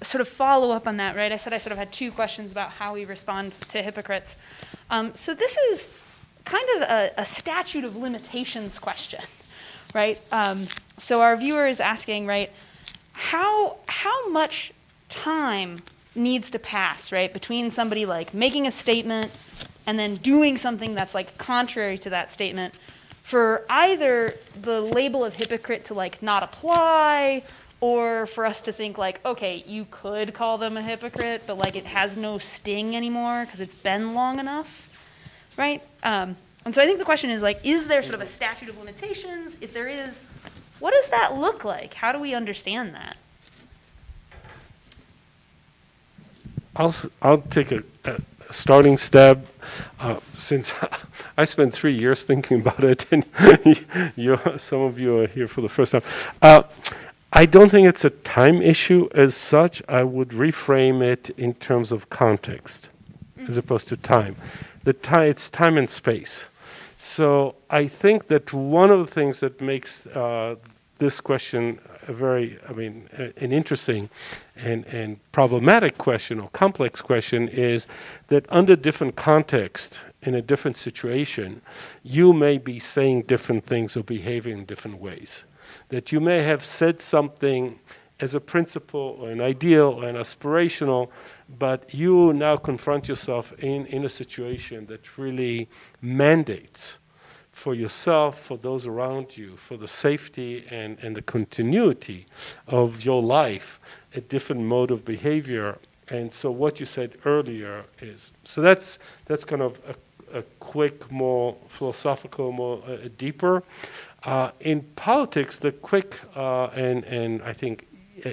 sort of follow up on that, right? I said I sort of had two questions about how we respond to hypocrites. So this is kind of a statute of limitations question, right? So our viewer is asking, right, how much time needs to pass, right, between somebody like making a statement and then doing something that's like contrary to that statement for either the label of hypocrite to like not apply, or for us to think like, okay, you could call them a hypocrite, but like it has no sting anymore because it's been long enough, right? And so I think the question is like, is there sort of a statute of limitations? If there is, what does that look like? How do we understand that? I'll take a starting stab, since I spent 3 years thinking about it, and some of you are here for the first time. I don't think it's a time issue as such. I would reframe it in terms of context, as opposed to time. It's time and space. So I think that one of the things that makes this question an interesting and problematic question or complex question is that under different context, in a different situation, you may be saying different things or behaving in different ways. that you may have said something as a principle or an ideal or an aspirational, but you now confront yourself in a situation that really mandates for yourself, for those around you, for the safety and the continuity of your life, a different mode of behavior. And so what you said earlier is, so that's kind of a quick, more philosophical, more deeper. In politics, the quick and I think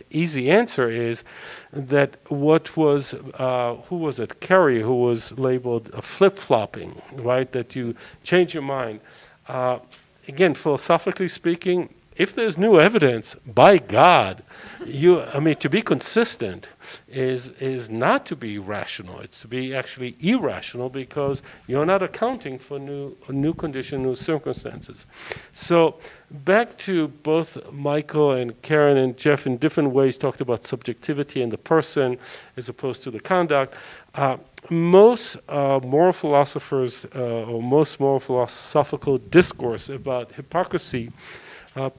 easy answer is that what was, who was it, Kerry, who was labeled flip-flopping, right, that you change your mind. Again, philosophically speaking, if there's new evidence, by God, to be consistent is not to be rational. It's to be actually irrational because you're not accounting for new condition, new circumstances. So back to both Michael and Karen and Jeff in different ways talked about subjectivity and the person as opposed to the conduct. Most moral philosophers or most moral philosophical discourse about hypocrisy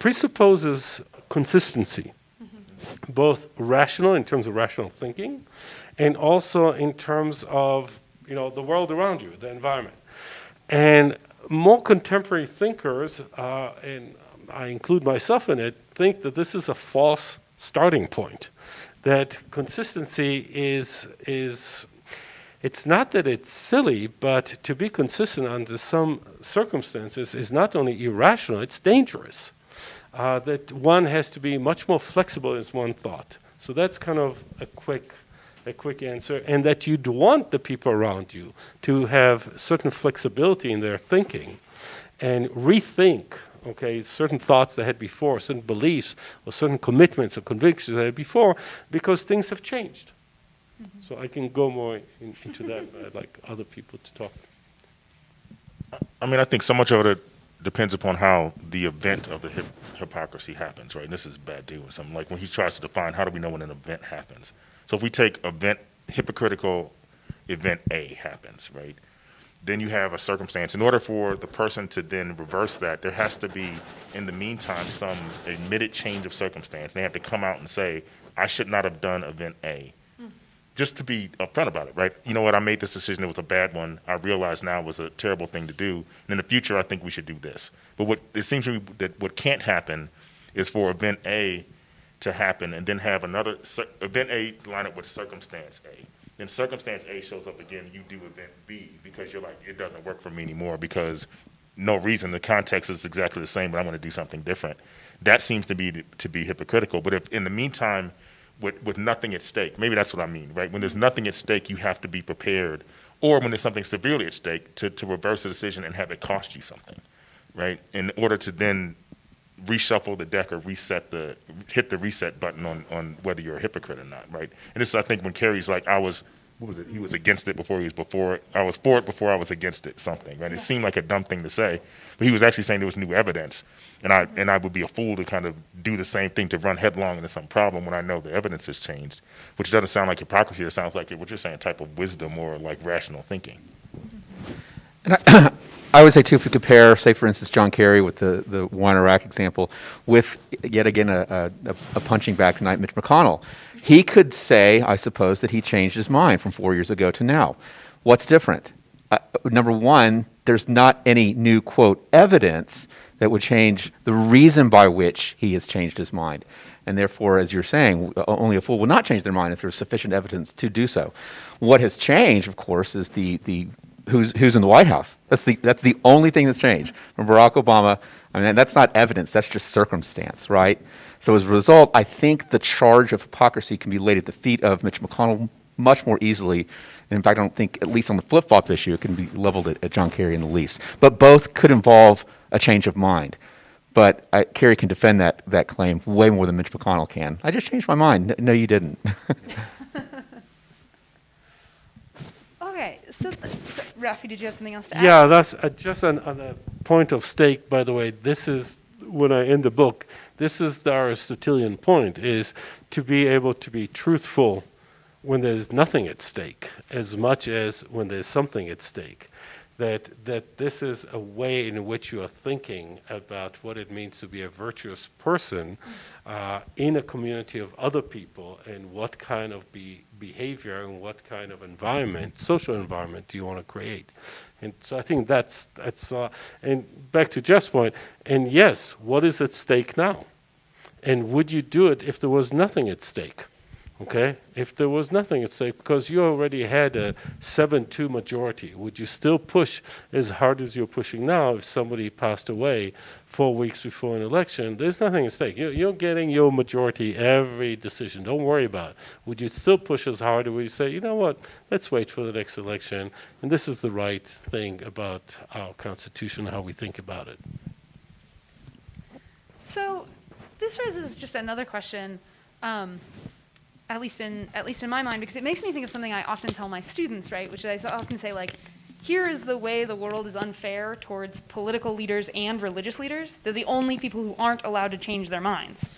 presupposes consistency, both rational in terms of rational thinking, and also in terms of the world around you, the environment. And more contemporary thinkers, and I include myself in it, think that this is a false starting point. That consistency is it's not that it's silly, but to be consistent under some circumstances is not only irrational, it's dangerous. That one has to be much more flexible as one thought. So that's kind of a quick answer, and that you'd want the people around you to have certain flexibility in their thinking and rethink, certain thoughts they had before, certain beliefs or certain commitments or convictions they had before, because things have changed. Mm-hmm. So I can go more into that, but I'd like other people to talk. I think so much of it depends upon how the event of the hypocrisy happens, right? And this is bad doing something like when he tries to define how do we know when an event happens. So if we take hypocritical event A happens, right? Then you have a circumstance. In order for the person to then reverse that, there has to be, in the meantime, some admitted change of circumstance. They have to come out and say, I should not have done event A. Just to be upfront about it, right? You know what, I made this decision, it was a bad one. I realize now it was a terrible thing to do. And in the future, I think we should do this. But what it seems to me that what can't happen is for event A to happen and then have another, event A line up with circumstance A. Then circumstance A shows up again, you do event B because you're like, it doesn't work for me anymore because no reason, the context is exactly the same, but I'm going to do something different. That seems to be hypocritical. But if in the meantime, with nothing at stake. Maybe that's what I mean, right? When there's nothing at stake, you have to be prepared. Or when there's something severely at stake, to reverse the decision and have it cost you something, right? In order to then reshuffle the deck or hit the reset button on whether you're a hypocrite or not, right? And this is, I think, when Kerry's like, he was against it before he was before it. I was for it before I was against it, something, right? It seemed like a dumb thing to say, but he was actually saying there was new evidence. And I would be a fool to kind of do the same thing, to run headlong into some problem when I know the evidence has changed, which doesn't sound like hypocrisy. It sounds like what you're saying, a type of wisdom or like rational thinking. And I would say, too, if we compare, say, for instance, John Kerry with the one Iraq example with, yet again, a punching bag tonight, Mitch McConnell, he could say, I suppose, that he changed his mind from 4 years ago to now. What's different? Number one, there's not any new, quote, evidence that would change the reason by which he has changed his mind. And therefore, as you're saying, only a fool will not change their mind if there's sufficient evidence to do so. What has changed, of course, is the who's in the White House. That's the only thing that's changed. From Barack Obama, that's not evidence, that's just circumstance, right? So as a result, I think the charge of hypocrisy can be laid at the feet of Mitch McConnell much more easily. And in fact, I don't think, at least on the flip-flop issue, it can be leveled at John Kerry in the least. But both could involve a change of mind. But Kerry can defend that claim way more than Mitch McConnell can. I just changed my mind. No, you didn't. Okay, so Rafi, did you have something else to add? Yeah, that's just on a point of stake, by the way. This is, when I end the book, this is the Aristotelian point, is to be able to be truthful when there's nothing at stake, as much as when there's something at stake. that this is a way in which you are thinking about what it means to be a virtuous person in a community of other people, and what kind of behavior and what kind of environment, social environment, do you want to create. And so I think that's and back to Jeff's point, and yes, what is at stake now? And would you do it if there was nothing at stake? Okay, if there was nothing at stake, because you already had a 7-2 majority, would you still push as hard as you're pushing now if somebody passed away 4 weeks before an election? There's nothing at stake. You're getting your majority every decision. Don't worry about it. Would you still push as hard, or would you say, you know what, let's wait for the next election, and this is the right thing about our Constitution, how we think about it? So this raises just another question. At least in my mind, because it makes me think of something I often tell my students, right? Which I often say, like, here is the way the world is unfair towards political leaders and religious leaders. They're the only people who aren't allowed to change their minds,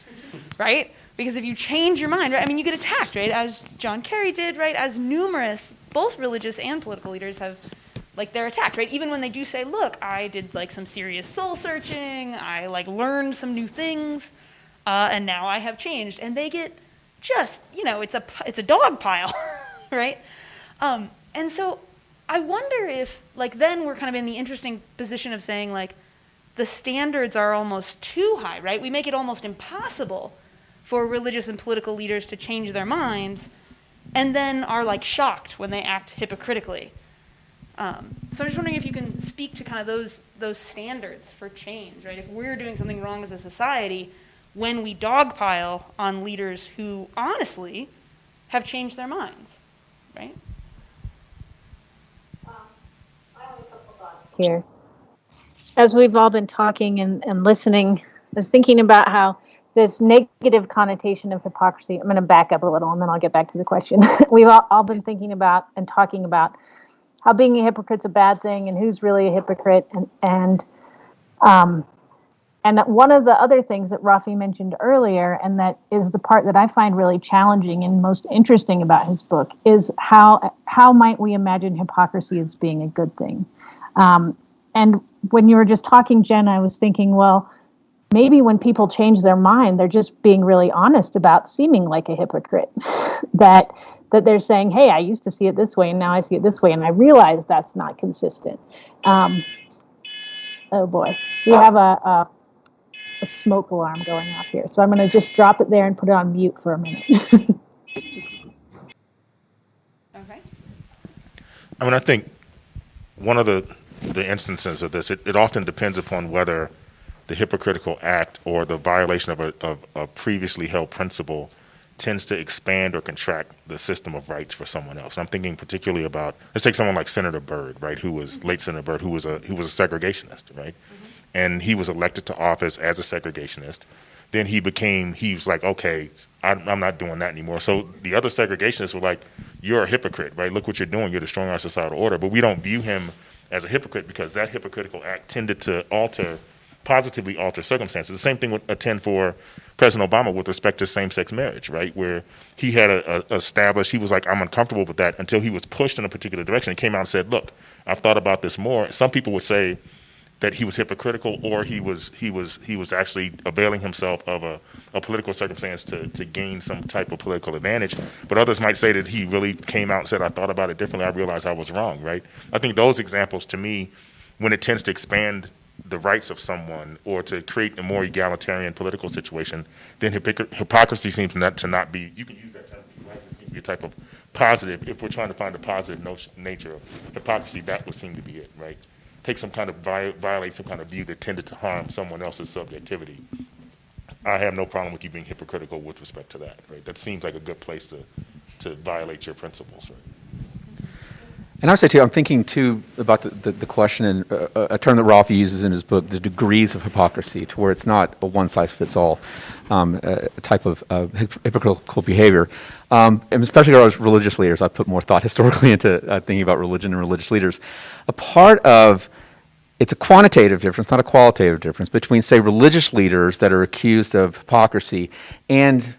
right? Because if you change your mind, right, I mean, you get attacked, right? As John Kerry did, right? As numerous, both religious and political leaders have, like, they're attacked, right? Even when they do say, look, I did, like, some serious soul searching, I, like, learned some new things, and now I have changed, and they get just, it's a dog pile, right? And so I wonder if, like, then we're kind of in the interesting position of saying, like, the standards are almost too high, right? We make it almost impossible for religious and political leaders to change their minds, and then are, like, shocked when they act hypocritically. So I'm just wondering if you can speak to kind of those standards for change, right? If we're doing something wrong as a society, when we dogpile on leaders who honestly have changed their minds, right? I have a couple thoughts here. As we've all been talking and listening, I was thinking about how this negative connotation of hypocrisy, I'm going to back up a little and then I'll get back to the question. We've all been thinking about and talking about how being a hypocrite's a bad thing and who's really a hypocrite. And one of the other things that Rafi mentioned earlier, and that is the part that I find really challenging and most interesting about his book, is how might we imagine hypocrisy as being a good thing? And when you were just talking, Jen, I was thinking, well, maybe when people change their mind, they're just being really honest about seeming like a hypocrite. that they're saying, hey, I used to see it this way, and now I see it this way, and I realize that's not consistent. Oh boy, we have a smoke alarm going off here. So I'm going to just drop it there and put it on mute for a minute. Okay. I mean, I think one of the instances of this, it often depends upon whether the hypocritical act or the violation of a previously held principle tends to expand or contract the system of rights for someone else. I'm thinking particularly about, let's take someone like Senator Byrd, right, late Senator Byrd, who was a segregationist, right? And he was elected to office as a segregationist. Then he was like, okay, I'm not doing that anymore. So the other segregationists were like, you're a hypocrite, right? Look what you're doing. You're destroying our societal order. But we don't view him as a hypocrite because that hypocritical act tended to positively alter circumstances. The same thing would attend for President Obama with respect to same-sex marriage, right? Where he had established, he was like, I'm uncomfortable with that, until he was pushed in a particular direction. He came out and said, look, I've thought about this more. Some people would say that he was hypocritical, or he was actually availing himself of a political circumstance to gain some type of political advantage. But others might say that he really came out and said, I thought about it differently, I realized I was wrong, right? I think those examples, to me, when it tends to expand the rights of someone or to create a more egalitarian political situation, then hypocrisy seems to not be, you can use that term, right? It seems to be a type of positive. If we're trying to find a positive nature of hypocrisy, that would seem to be it, right? Take some kind of violate some kind of view that tended to harm someone else's subjectivity. I have no problem with you being hypocritical with respect to that, right? That seems like a good place to violate your principles, right? And I would say, too, I'm thinking, too, about the question, and a term that Rafi uses in his book, the degrees of hypocrisy, to where it's not a one-size-fits-all type of hypocritical behavior. And especially as religious leaders, I put more thought historically into thinking about religion and religious leaders. A part of, it's a quantitative difference, not a qualitative difference, between, say, religious leaders that are accused of hypocrisy and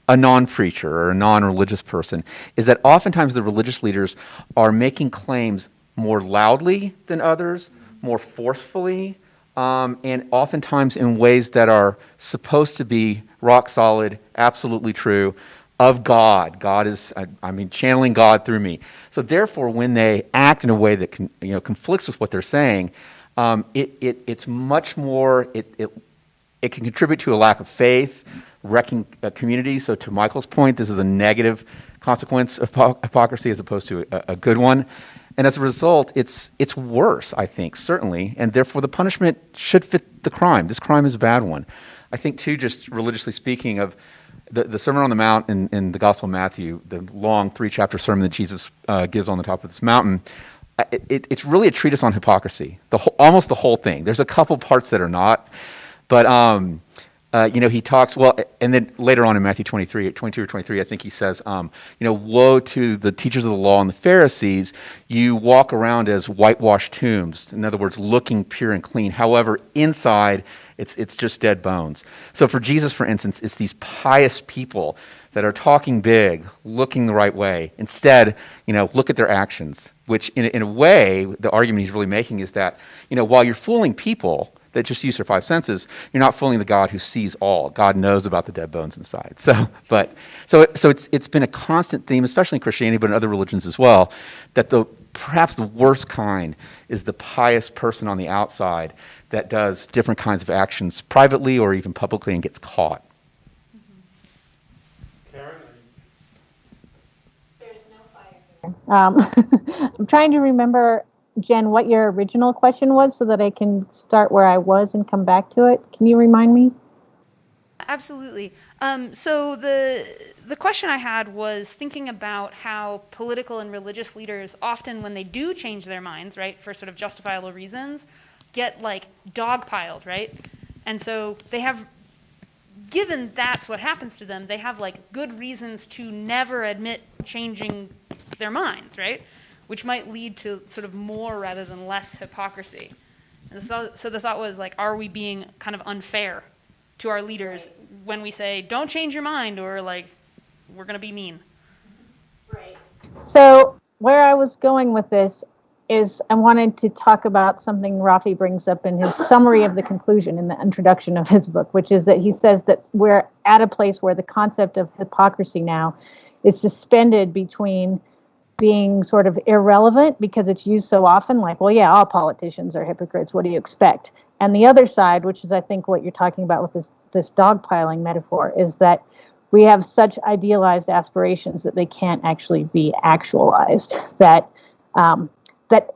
a non-preacher or a non-religious person, is that oftentimes the religious leaders are making claims more loudly than others, more forcefully, and oftentimes in ways that are supposed to be rock solid, absolutely true, of God. God is, channeling God through me. So therefore, when they act in a way that conflicts with what they're saying, it's much more, it can contribute to a lack of faith, wrecking a community. So to Michael's point, this is a negative consequence of hypocrisy as opposed to a good one. And as a result, it's worse, I think, certainly, and therefore the punishment should fit the crime. This crime is a bad one. I think, too, just religiously speaking, of the Sermon on the Mount in the Gospel of Matthew, the long 3-chapter sermon that Jesus gives on the top of this mountain, it's really a treatise on hypocrisy, almost the whole thing. There's a couple parts that are not, but he talks, and then later on in Matthew 22 or 23, I think he says, woe to the teachers of the law and the Pharisees, you walk around as whitewashed tombs, in other words, looking pure and clean. However, inside, it's just dead bones. So for Jesus, for instance, it's these pious people that are talking big, looking the right way. Instead, look at their actions, which in a way, the argument he's really making is that, while you're fooling people that just use their 5 senses, you're not fooling the God who sees all. God knows about the dead bones inside. So it's been a constant theme, especially in Christianity, but in other religions as well, that perhaps the worst kind is the pious person on the outside that does different kinds of actions privately or even publicly and gets caught. Karen? There's no fire. I'm trying to remember, Jen, what your original question was so that I can start where I was and come back to it. Can you remind me? Absolutely. So the question I had was thinking about how political and religious leaders often, when they do change their minds, right, for sort of justifiable reasons, get dogpiled, right? And so they have, given that's what happens to them, they have good reasons to never admit changing their minds, right? Which might lead to sort of more rather than less hypocrisy. And so the thought was, are we being kind of unfair to our leaders when we say, don't change your mind, or we're going to be mean? Right. So where I was going with this is I wanted to talk about something Rafi brings up in his summary of the conclusion in the introduction of his book, which is that he says that we're at a place where the concept of hypocrisy now is suspended between being sort of irrelevant because it's used so often, all politicians are hypocrites, what do you expect? And the other side, which is I think what you're talking about with this dogpiling metaphor, is that we have such idealized aspirations that they can't actually be actualized. That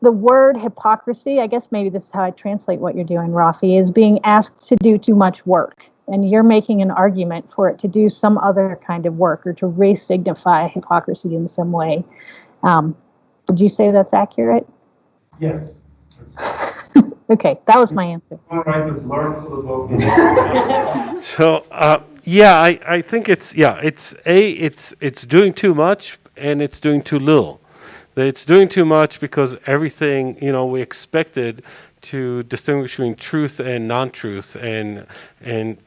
the word hypocrisy, I guess maybe this is how I translate what you're doing, Rafi, is being asked to do too much work. And you're making an argument for it to do some other kind of work or to re-signify hypocrisy in some way. Would you say that's accurate? Yes. Okay, that was my answer. All right, we've learned for the book. So, I think it's doing too much and it's doing too little. It's doing too much because everything, we expected to distinguish between truth and non-truth and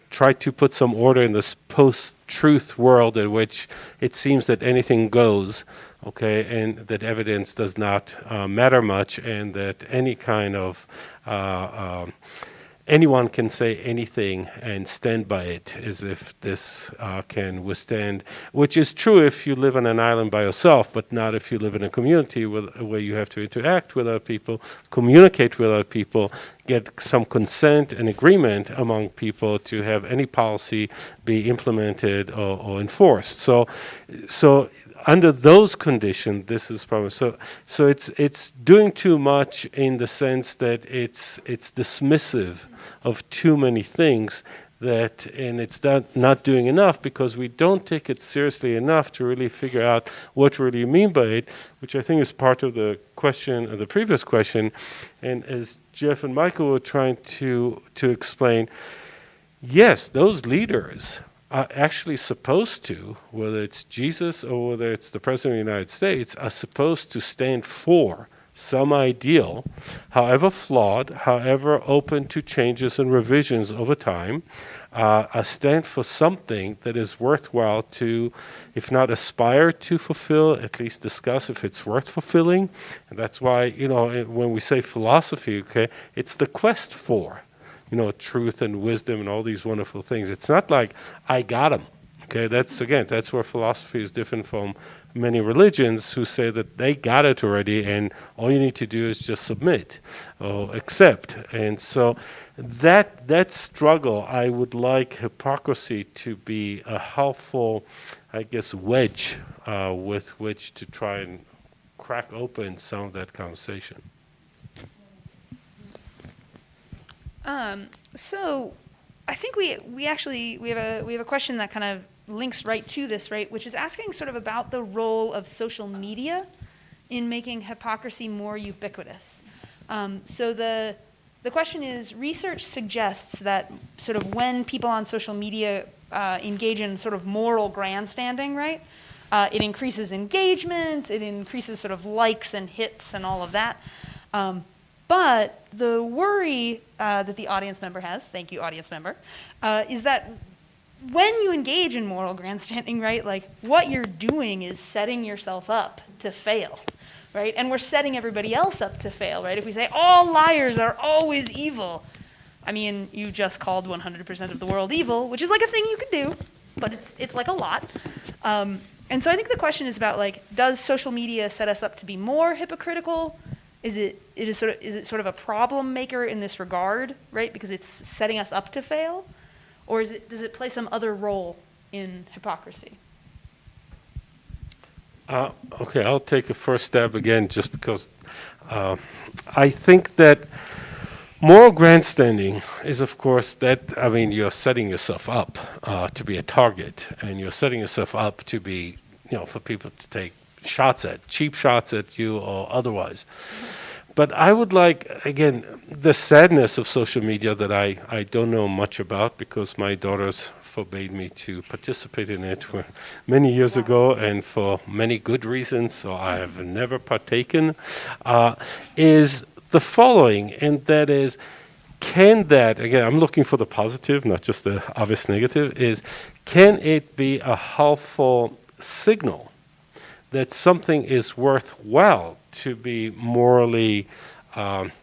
try to put some order in this post-truth world in which it seems that anything goes, okay, and that evidence does not matter much, and that any kind of anyone can say anything and stand by it as if this can withstand, which is true if you live on an island by yourself, but not if you live in a community where you have to interact with other people, communicate with other people, get some consent and agreement among people to have any policy be implemented or enforced. So under those conditions, this is problem. So it's doing too much in the sense that it's dismissive of too many things, and it's not doing enough because we don't take it seriously enough to really figure out what really you mean by it, which I think is part of the question, of the previous question. And as Jeff and Michael were trying to explain, yes, those leaders are actually supposed to, whether it's Jesus or whether it's the President of the United States, are supposed to stand for some ideal, however flawed, however open to changes and revisions over time, stand for something that is worthwhile to, if not aspire to fulfill, at least discuss if it's worth fulfilling. And that's why, when we say philosophy, okay, it's the quest for, truth and wisdom and all these wonderful things. It's not like, I got them. Okay, that's where philosophy is different from many religions who say that they got it already and all you need to do is just submit or accept. And so that struggle, I would like hypocrisy to be a helpful, wedge with which to try and crack open some of that conversation. So I think we have a question that kind of links right to this, right, which is asking sort of about the role of social media in making hypocrisy more ubiquitous. So the question is, research suggests that sort of when people on social media engage in sort of moral grandstanding, right, it increases engagement, it increases sort of likes and hits and all of that. But the worry that the audience member has, thank you, audience member, is that when you engage in moral grandstanding, right, like what you're doing is setting yourself up to fail, right? And we're setting everybody else up to fail, right? If we say all liars are always evil, I mean, you just called 100% of the world evil, which is like a thing you can do, but it's like a lot. And so I think the question is about like, does social media set us up to be more hypocritical? Is it sort of a problem maker in this regard, right? Because it's setting us up to fail? Or does it play some other role in hypocrisy? Okay, I'll take a first stab again just because I think that moral grandstanding is, of course, you're setting yourself up to be a target, and you're setting yourself up to be, for people to take cheap shots at you or otherwise. But I would like, again, the sadness of social media that I don't know much about because my daughters forbade me to participate in it many years ago and for many good reasons, so I have never partaken, is the following, and that is, again, I'm looking for the positive, not just the obvious negative, can it be a helpful signal that something is worthwhile to be morally,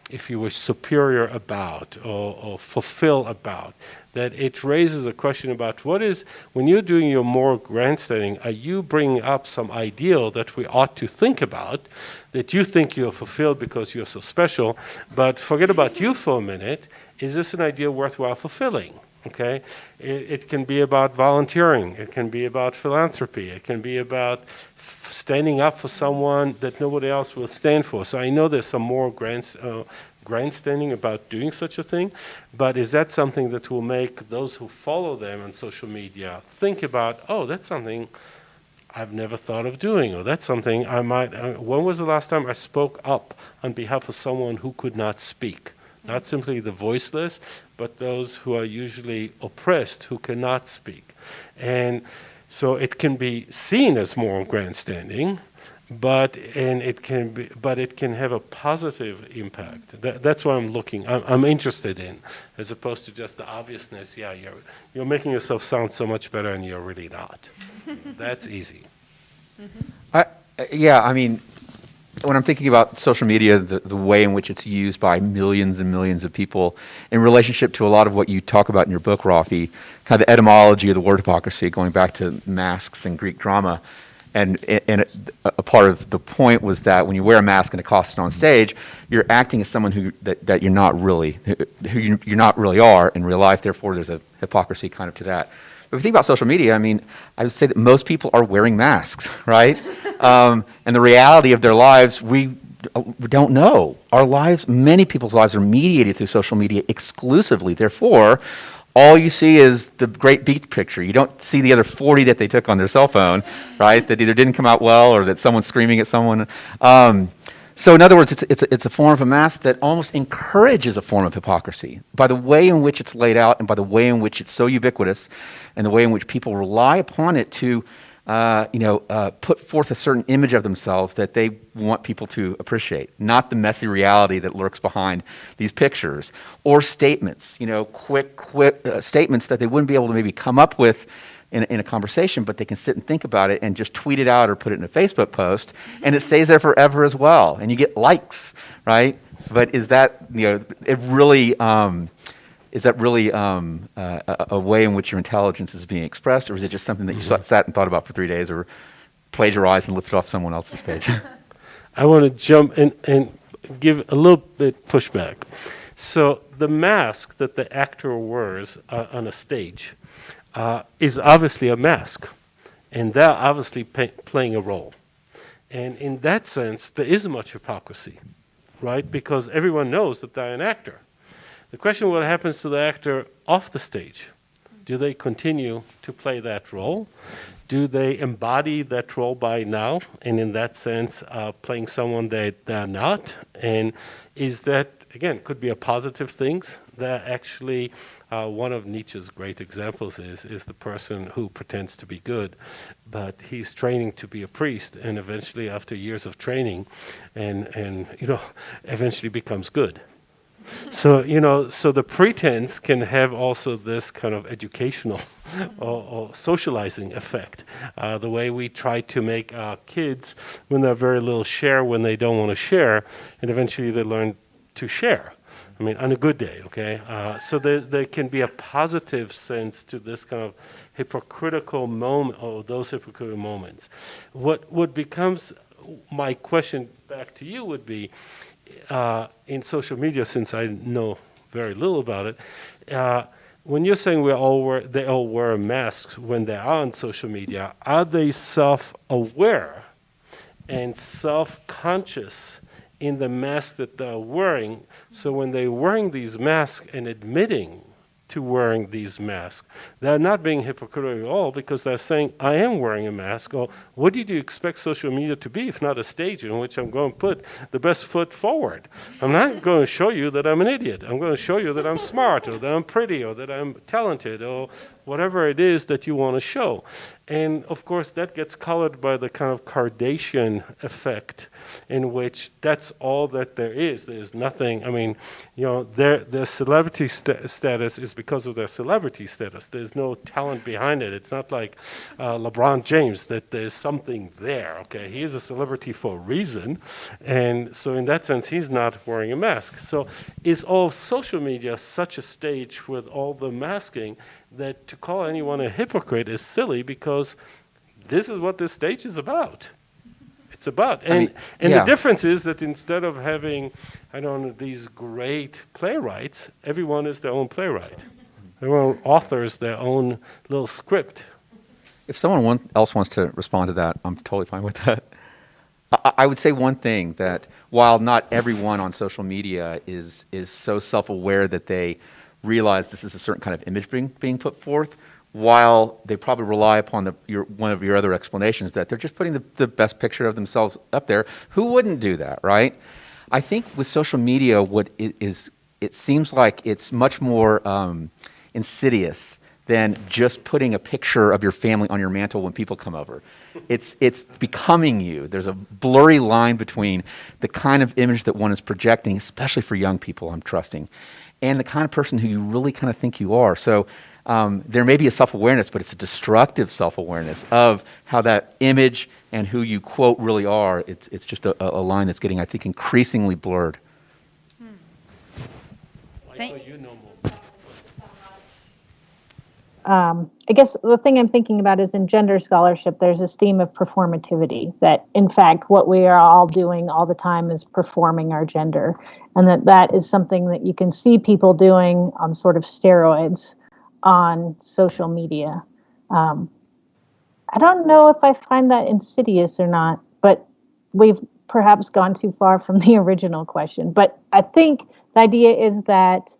if you wish, superior about or fulfill about? That it raises a question about when you're doing your moral grandstanding, are you bringing up some ideal that we ought to think about, that you think you're fulfilled because you're so special, but forget about you for a minute, is this an ideal worthwhile fulfilling? Okay, it can be about volunteering. It can be about philanthropy. It can be about standing up for someone that nobody else will stand for. So I know there's some more grandstanding about doing such a thing, but is that something that will make those who follow them on social media think about, oh, that's something I've never thought of doing, or that's something I might. When was the last time I spoke up on behalf of someone who could not speak? Not simply the voiceless, but those who are usually oppressed, who cannot speak. And so it can be seen as moral grandstanding, but it can have a positive impact. That's what I'm interested in, as opposed to just the obviousness. Yeah, you're making yourself sound so much better, and you're really not. That's easy. Mm-hmm. When I'm thinking about social media, the way in which it's used by millions and millions of people in relationship to a lot of what you talk about in your book, Rafi, kind of the etymology of the word hypocrisy, going back to masks and Greek drama. And a part of the point was that when you wear a mask and a costume on stage, you're acting as someone that you're not really, who you not really are in real life. Therefore, there's a hypocrisy kind of to that. But if you think about social media, I would say that most people are wearing masks, right? And the reality of their lives, we don't know. Many people's lives are mediated through social media exclusively. Therefore, all you see is the great beach picture. You don't see the other 40 that they took on their cell phone, right? That either didn't come out well or that someone's screaming at someone. So in other words, it's a form of a mask that almost encourages a form of hypocrisy by the way in which it's laid out and by the way in which it's so ubiquitous and the way in which people rely upon it to put forth a certain image of themselves that they want people to appreciate, not the messy reality that lurks behind these pictures, or statements, quick statements that they wouldn't be able to maybe come up with in a conversation, but they can sit and think about it and just tweet it out or put it in a Facebook post, and it stays there forever as well, and you get likes, right? But is that, it really, is that really a way in which your intelligence is being expressed, or is it just something that you sat and thought about for 3 days, or plagiarized and lifted off someone else's page? I want to jump in and give a little bit pushback. So the mask that the actor wears on a stage is obviously a mask, and they're obviously playing a role. And in that sense, there isn't much hypocrisy, right? Because everyone knows that they're an actor. The question, what happens to the actor off the stage? Do they continue to play that role? Do they embody that role by now, and in that sense, playing someone that they're not? And is that, again, could be a positive thing, that actually one of Nietzsche's great examples is the person who pretends to be good, but he's training to be a priest, and eventually after years of training and eventually becomes good. So the pretense can have also this kind of educational or socializing effect. The way we try to make our kids, when they're very little, share when they don't want to share, and eventually they learn to share. I mean, on a good day, okay? So there can be a positive sense to this kind of hypocritical moment, or those hypocritical moments. What becomes my question back to you would be, in social media, since I know very little about it, when you're saying they all wear masks when they are on social media, are they self-aware and self-conscious in the mask that they're wearing? So when they're wearing these masks and admitting to wearing these masks, they're not being hypocritical at all, because they're saying, I am wearing a mask. Or what did you expect social media to be if not a stage in which I'm going to put the best foot forward? I'm not going to show you that I'm an idiot. I'm going to show you that I'm smart, or that I'm pretty, or that I'm talented, or whatever it is that you want to show. And of course, that gets colored by the kind of Kardashian effect, in which that's all that there is. There's nothing, their celebrity status is because of their celebrity status. There's no talent behind it. It's not like LeBron James, that there's something there, okay? He is a celebrity for a reason, and so in that sense, he's not wearing a mask. So is all social media such a stage with all the masking that to call anyone a hypocrite is silly, because this is what this stage is about. It's about. And the difference is that instead of having, these great playwrights, everyone is their own playwright. Everyone authors their own little script. If someone else wants to respond to that, I'm totally fine with that. I would say one thing, that while not everyone on social media is so self-aware that they realize this is a certain kind of image being put forth, while they probably rely upon one of your other explanations that they're just putting the best picture of themselves up there. Who wouldn't do that, right? I think with social media, it seems like it's much more insidious than just putting a picture of your family on your mantle when people come over. It's becoming you. There's a blurry line between the kind of image that one is projecting, especially for young people, I'm trusting, and the kind of person who you really kind of think you are. So there may be a self-awareness, but it's a destructive self-awareness of how that image and who you quote really are. It's just a line that's getting, I think, increasingly blurred. I guess the thing I'm thinking about is in gender scholarship, there's this theme of performativity, that in fact what we are all doing all the time is performing our gender, and that is something that you can see people doing on sort of steroids on social media. I don't know if I find that insidious or not, but we've perhaps gone too far from the original question. But I think the idea is that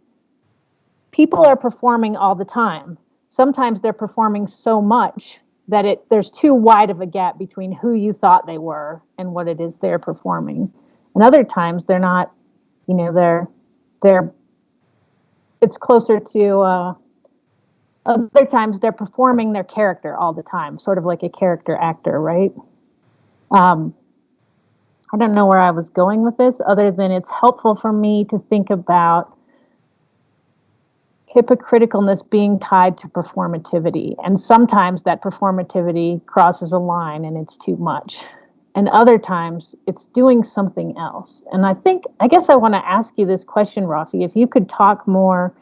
people are performing all the time. Sometimes they're performing so much that there's too wide of a gap between who you thought they were and what it is they're performing. And other times they're not, it's closer to Other times they're performing their character all the time, sort of like a character actor, right? I don't know where I was going with this, other than it's helpful for me to think about hypocriticalness being tied to performativity. And sometimes that performativity crosses a line and it's too much. And other times it's doing something else. And I guess I want to ask you this question, Rafi, if you could talk more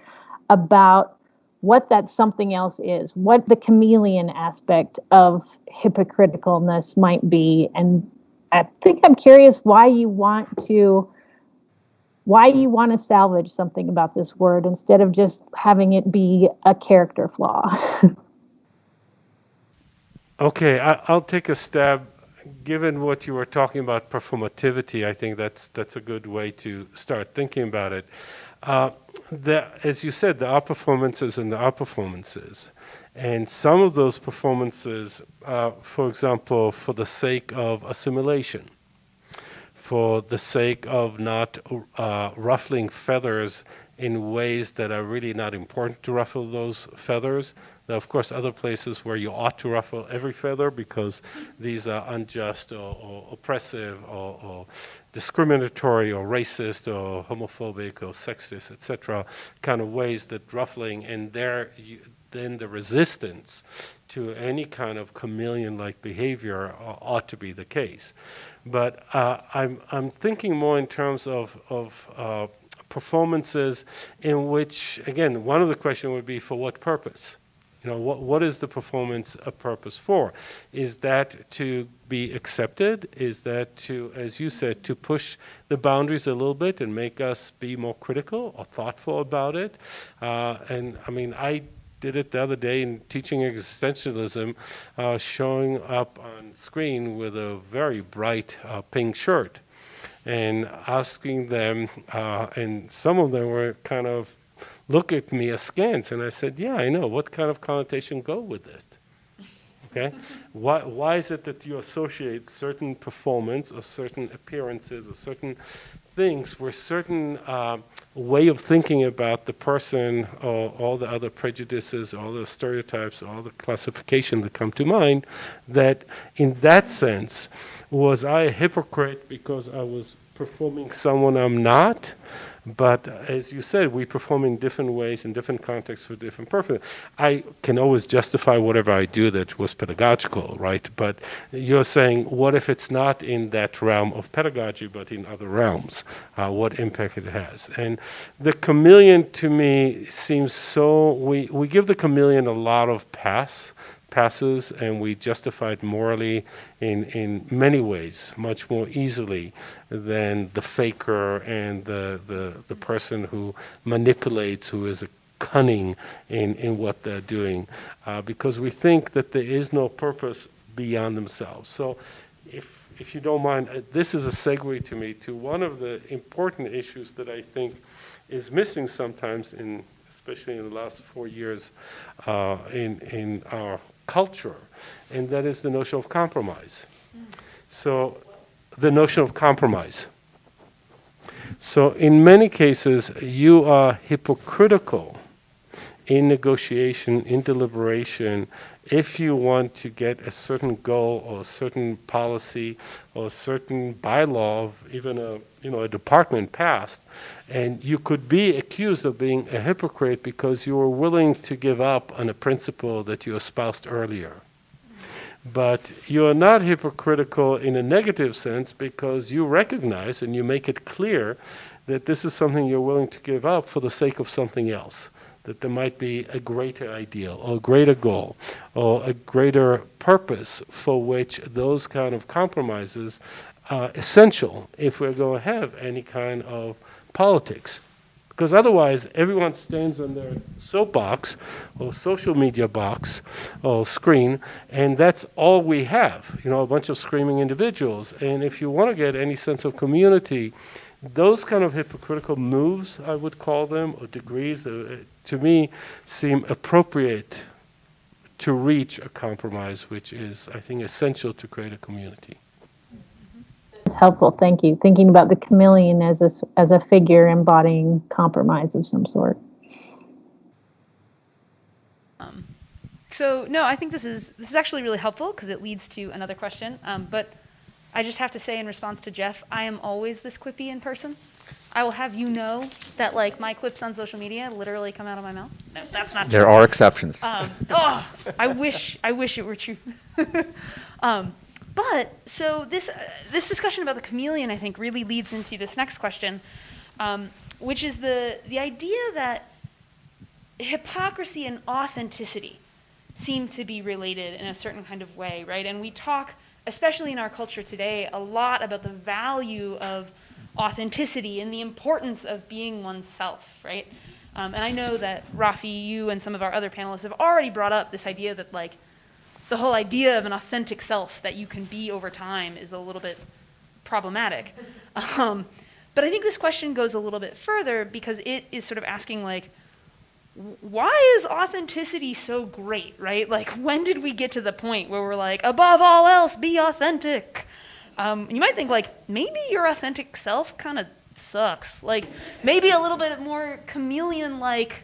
about what that something else is, what the chameleon aspect of hypocriticalness might be. And I think I'm curious why you want to salvage something about this word instead of just having it be a character flaw. Okay, I'll take a stab. Given what you were talking about performativity, I think that's a good way to start thinking about it. As you said, there are performances and there are performances. And some of those performances, for example, for the sake of assimilation, for the sake of not ruffling feathers in ways that are really not important to ruffle those feathers. There are, of course, other places where you ought to ruffle every feather because these are unjust or oppressive or discriminatory or racist or homophobic or sexist, etc., kind of ways that ruffling, and then the resistance to any kind of chameleon-like behavior ought to be the case. But I'm thinking more in terms of performances in which, again, one of the questions would be, for what purpose? You know, what is the performance a purpose for? Is that to be accepted? Is that to, as you said, to push the boundaries a little bit and make us be more critical or thoughtful about it? And I mean, I did it the other day in teaching existentialism, showing up on screen with a very bright pink shirt and asking them, and some of them were kind of look at me askance, and I said, yeah, I know. What kind of connotation go with this? Okay? Why is it that you associate certain performance or certain appearances or certain things with certain way of thinking about the person or all the other prejudices, all the stereotypes, all the classification that come to mind, that in that sense, was I a hypocrite because I was performing someone I'm not? But as you said, we perform in different ways, in different contexts for different purposes. I can always justify whatever I do that was pedagogical, right? But you're saying, what if it's not in that realm of pedagogy, but in other realms? What impact it has? And the chameleon, to me, seems so, we give the chameleon a lot of passes, and we justify it morally in many ways, much more easily than the faker and the person who manipulates, who is cunning in what they're doing, because we think that there is no purpose beyond themselves. So if you don't mind, this is a segue to me to one of the important issues that I think is missing sometimes, especially in the last 4 years in our culture, and that is the notion of compromise. So the notion of compromise. So in many cases, you are hypocritical in negotiation, in deliberation, if you want to get a certain goal or a certain policy or a certain bylaw of even a department passed, and you could be accused of being a hypocrite because you were willing to give up on a principle that you espoused earlier. But you are not hypocritical in a negative sense because you recognize and you make it clear that this is something you're willing to give up for the sake of something else, that there might be a greater ideal or a greater goal or a greater purpose for which those kind of compromises are essential if we're going to have any kind of politics. Because otherwise, everyone stands on their soapbox or social media box or screen, and that's all we have, a bunch of screaming individuals. And if you want to get any sense of community, those kind of hypocritical moves, I would call them, or degrees, to me, seem appropriate to reach a compromise, which is, I think, essential to create a community. It's helpful, thank you. Thinking about the chameleon as a figure embodying compromise of some sort. So no, I think this is actually really helpful because it leads to another question. But I just have to say in response to Jeff, I am always this quippy in person. I will have you know that like my quips on social media literally come out of my mouth. No, that's not true. There are exceptions. I wish it were true. But so this discussion about the chameleon, I think, really leads into this next question, which is the idea that hypocrisy and authenticity seem to be related in a certain kind of way, right? And we talk, especially in our culture today, a lot about the value of authenticity and the importance of being oneself, right? And I know that Rafi, you and some of our other panelists have already brought up this idea that like the whole idea of an authentic self that you can be over time is a little bit problematic. But I think this question goes a little bit further because it is sort of asking like, why is authenticity so great, right? Like, when did we get to the point where we're like, above all else, be authentic? You might think, like, maybe your authentic self kind of sucks. Like, maybe a little bit more chameleon-like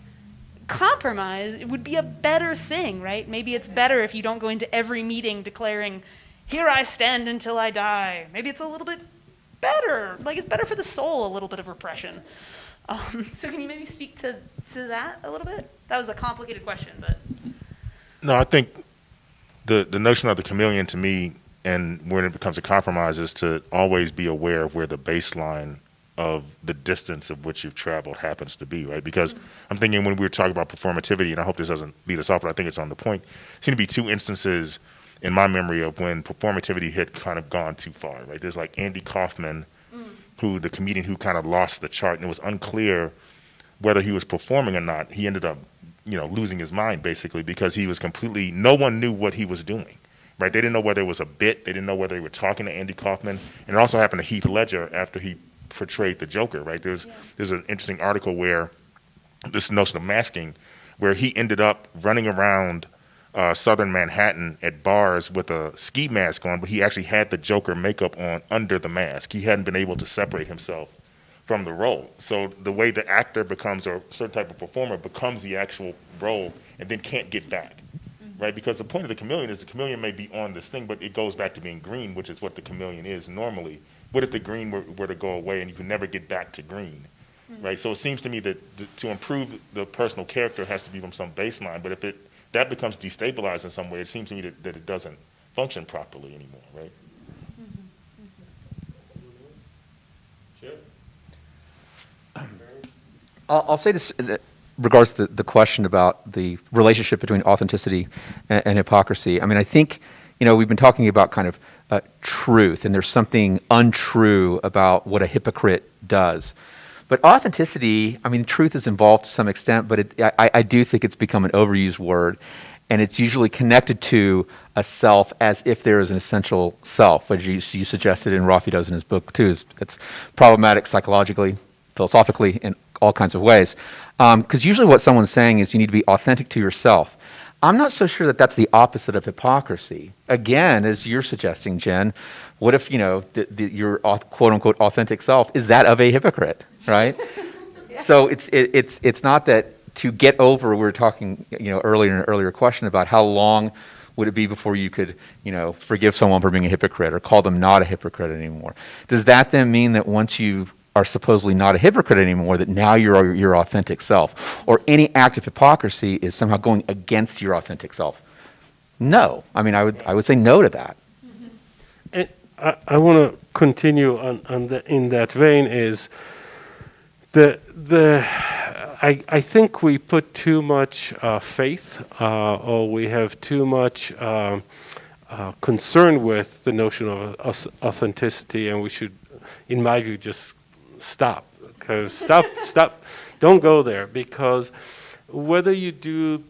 compromise would be a better thing, right? Maybe it's better if you don't go into every meeting declaring, here I stand until I die. Maybe it's a little bit better. Like, it's better for the soul, a little bit of repression. So can you maybe speak to that a little bit? That was a complicated question, but. No, I think the notion of the chameleon to me, and when it becomes a compromise, is to always be aware of where the baseline of the distance of which you've traveled happens to be, right? Because I'm thinking when we were talking about performativity, and I hope this doesn't lead us off, but I think it's on the point, seem to be two instances in my memory of when performativity had kind of gone too far, right? There's like Andy Kaufman, the comedian who kind of lost the chart, and it was unclear whether he was performing or not. He ended up, losing his mind basically because he was no one knew what he was doing, right? They didn't know whether it was a bit. They didn't know whether they were talking to Andy Kaufman. And it also happened to Heath Ledger after he portrayed the Joker, right? There's an interesting article where this notion of masking, where he ended up running around southern Manhattan at bars with a ski mask on, but he actually had the Joker makeup on under the mask. He hadn't been able to separate himself from the role. So the way the actor becomes, or a certain type of performer becomes the actual role and then can't get back, right? Because the point of the chameleon is the chameleon may be on this thing, but it goes back to being green, which is what the chameleon is normally. What if the green were to go away and you can never get back to green, right? So it seems to me that to improve the personal character has to be from some baseline, but if that becomes destabilized in some way, it seems to me that it doesn't function properly anymore, right? I'll say this in regards to the question about the relationship between authenticity and hypocrisy. I mean, I think, we've been talking about kind of truth, and there's something untrue about what a hypocrite does. But authenticity, I mean, truth is involved to some extent, but I do think it's become an overused word, and it's usually connected to a self as if there is an essential self, which you suggested, and Rafi does in his book too. It's problematic psychologically, philosophically, in all kinds of ways. Because usually what someone's saying is you need to be authentic to yourself. I'm not so sure that that's the opposite of hypocrisy. Again, as you're suggesting, Jen, what if, your quote-unquote authentic self is that of a hypocrite, right? Yeah. So it's not that to get over, we were talking, earlier in an earlier question about how long would it be before you could, forgive someone for being a hypocrite or call them not a hypocrite anymore? Does that then mean that once you are supposedly not a hypocrite anymore, that now you're your authentic self? Or any act of hypocrisy is somehow going against your authentic self? No. I mean, I would say no to that. And I want to continue in that vein is I think we put too much faith or we have too much concern with the notion of authenticity, and we should, in my view, just stop. Stop. Don't go there, because whether you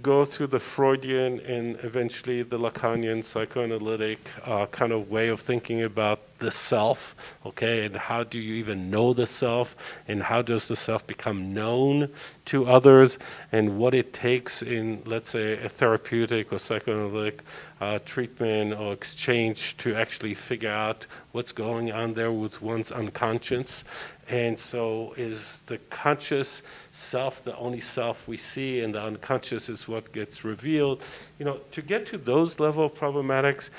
go through the Freudian and eventually the Lacanian psychoanalytic kind of way of thinking about the self, okay, and how do you even know the self, and how does the self become known to others, and what it takes in, let's say, a therapeutic or psychoanalytic treatment or exchange to actually figure out what's going on there with one's unconscious. And so is the conscious self the only self we see, and the unconscious is what gets revealed? To get to those level of problematics,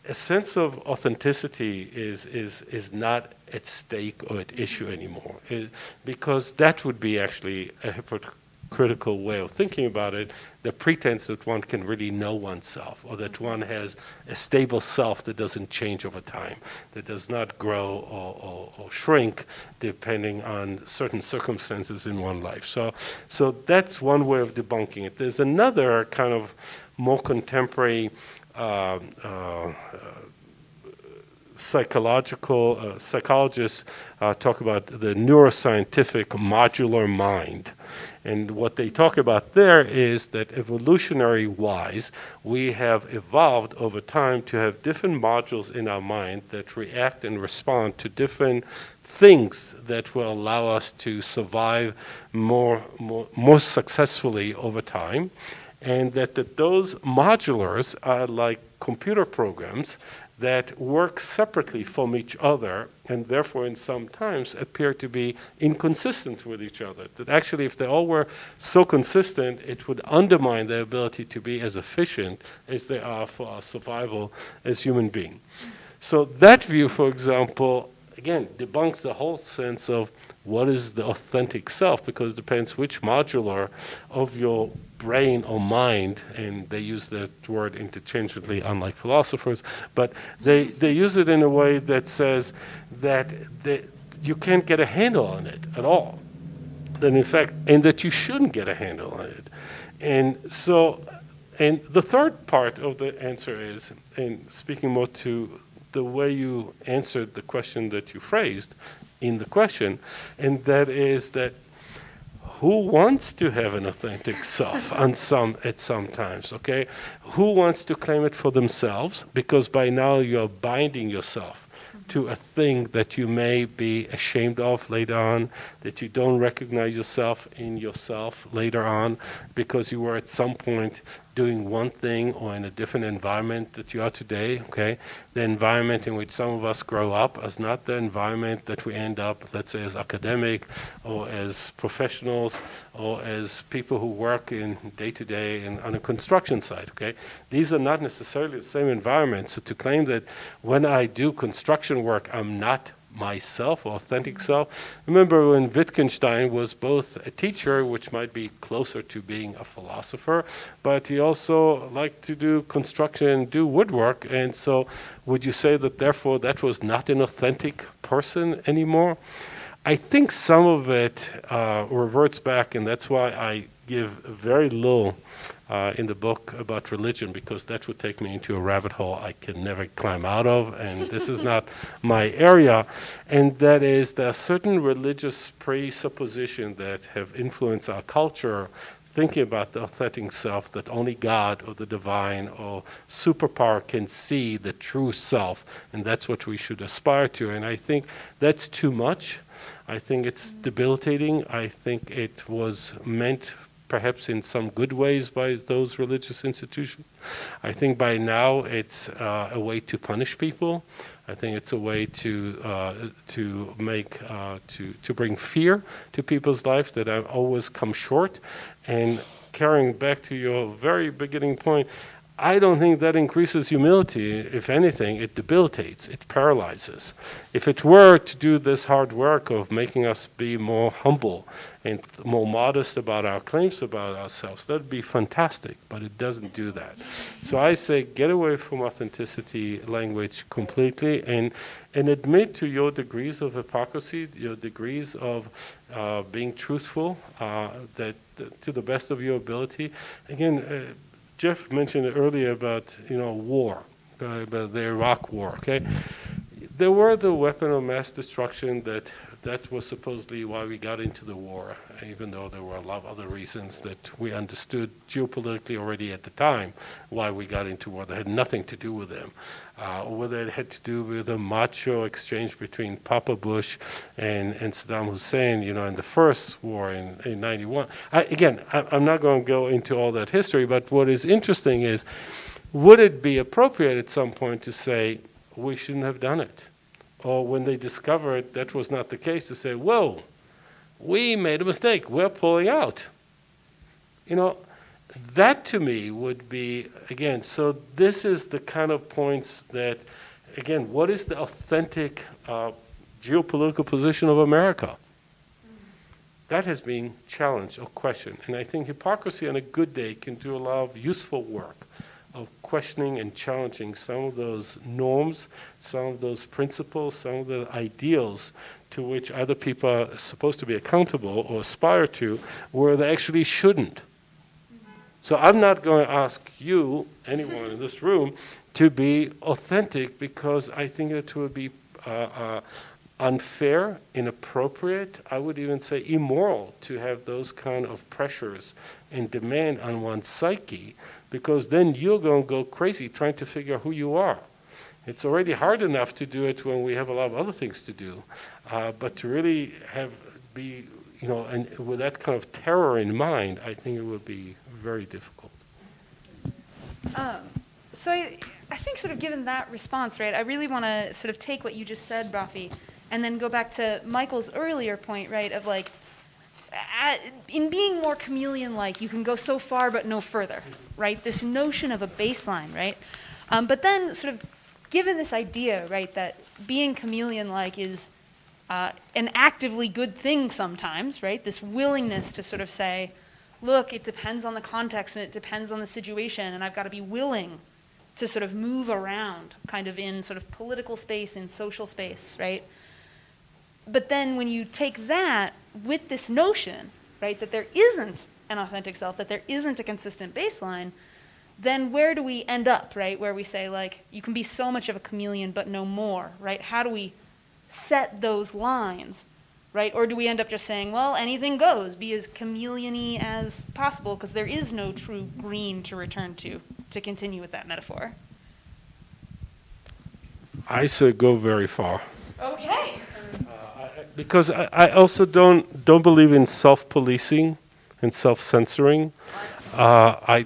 a sense of authenticity is not at stake or at issue anymore, because that would be actually a hypocritical way of thinking about it, the pretense that one can really know oneself, or that one has a stable self that doesn't change over time, that does not grow or shrink depending on certain circumstances in one's life. So that's one way of debunking it. There's another kind of more contemporary psychologists talk about the neuroscientific modular mind. And what they talk about there is that evolutionary-wise, we have evolved over time to have different modules in our mind that react and respond to different things that will allow us to survive more successfully over time. And that those modulars are like computer programs that work separately from each other, and therefore in some times appear to be inconsistent with each other. That actually, if they all were so consistent, it would undermine their ability to be as efficient as they are for our survival as human beings. So that view, for example, again, debunks the whole sense of what is the authentic self, because it depends which modular of your brain or mind, and they use that word interchangeably, unlike philosophers, but they use it in a way that says that you can't get a handle on it at all. That in fact, and that you shouldn't get a handle on it. And so, and the third part of the answer is, and speaking more to the way you answered the question that you phrased in the question, and that is that who wants to have an authentic self at some times, okay? Who wants to claim it for themselves? Because by now you're binding yourself to a thing that you may be ashamed of later on, that you don't recognize yourself in yourself later on, because you were at some point doing one thing or in a different environment that you are today, okay? The environment in which some of us grow up is not the environment that we end up, let's say, as academic or as professionals or as people who work in day-to-day and on a construction site, okay? These are not necessarily the same environment. So to claim that when I do construction work, I'm not myself, authentic self. Remember when Wittgenstein was both a teacher, which might be closer to being a philosopher, but he also liked to do construction and do woodwork. And so would you say that therefore that was not an authentic person anymore? I think some of it reverts back, and that's why I give very little in the book about religion, because that would take me into a rabbit hole I can never climb out of, and this is not my area. And that is, there are certain religious presuppositions that have influenced our culture, thinking about the authentic self, that only God or the divine or superpower can see the true self, and that's what we should aspire to. And I think that's too much. I think it's debilitating. I think it was meant perhaps in some good ways by those religious institutions. I think by now it's a way to punish people. I think it's a way to bring fear to people's life, that I've always come short. And carrying back to your very beginning point, I don't think that increases humility. If anything, it debilitates, it paralyzes. If it were to do this hard work of making us be more humble and more modest about our claims about ourselves, that'd be fantastic, but it doesn't do that. So I say get away from authenticity language completely, and admit to your degrees of hypocrisy, your degrees of being truthful, that to the best of your ability. Again, Jeff mentioned earlier about war, about the Iraq War. Okay, there were the weapon of mass destruction that that was supposedly why we got into the war, even though there were a lot of other reasons that we understood geopolitically already at the time why we got into war that had nothing to do with them. Or whether it had to do with a macho exchange between Papa Bush and Saddam Hussein, in the first war in 91. I'm not going to go into all that history, but what is interesting is, would it be appropriate at some point to say, we shouldn't have done it? Or when they discovered that was not the case, to say, whoa, we made a mistake, we're pulling out. That to me would be, again, so this is the kind of points that, again, what is the authentic geopolitical position of America? That has been challenged or questioned. And I think hypocrisy on a good day can do a lot of useful work of questioning and challenging some of those norms, some of those principles, some of the ideals to which other people are supposed to be accountable or aspire to, where they actually shouldn't. So I'm not going to ask you, anyone in this room, to be authentic, because I think it would be unfair, inappropriate, I would even say immoral, to have those kind of pressures and demand on one's psyche, because then you're going to go crazy trying to figure out who you are. It's already hard enough to do it when we have a lot of other things to do, but to really and with that kind of terror in mind, I think it would be very difficult. So I think sort of given that response, right, I really want to sort of take what you just said, Rafi, and then go back to Michael's earlier point, right, of like, in being more chameleon-like, you can go so far but no further, right? This notion of a baseline, right? But then sort of given this idea, right, that being chameleon-like is an actively good thing sometimes, right? This willingness to sort of say, look, it depends on the context and it depends on the situation, and I've got to be willing to sort of move around kind of in sort of political space, in social space, right? But then when you take that with this notion, right, that there isn't an authentic self, that there isn't a consistent baseline, then where do we end up, right? Where we say, like, you can be so much of a chameleon but no more, right? How do we set those lines, right? Or do we end up just saying, well, anything goes, be as chameleon-y as possible, because there is no true green to return to continue with that metaphor? I say go very far. Okay. Because I also don't believe in self-policing and self-censoring. I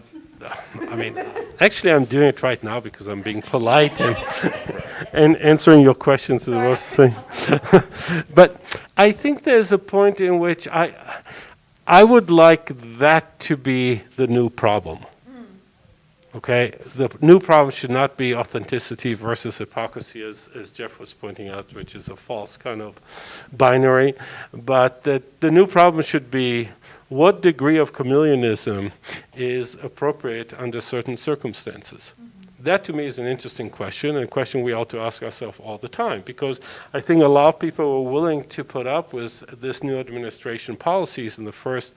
mean, actually, I'm doing it right now because I'm being polite and answering your questions to the most thing. But I think there's a point in which I would like that to be the new problem. Okay, the new problem should not be authenticity versus hypocrisy, as Jeff was pointing out, which is a false kind of binary. But that the new problem should be, what degree of chameleonism is appropriate under certain circumstances? That to me is an interesting question, and a question we ought to ask ourselves all the time, because I think a lot of people were willing to put up with this new administration policies in the first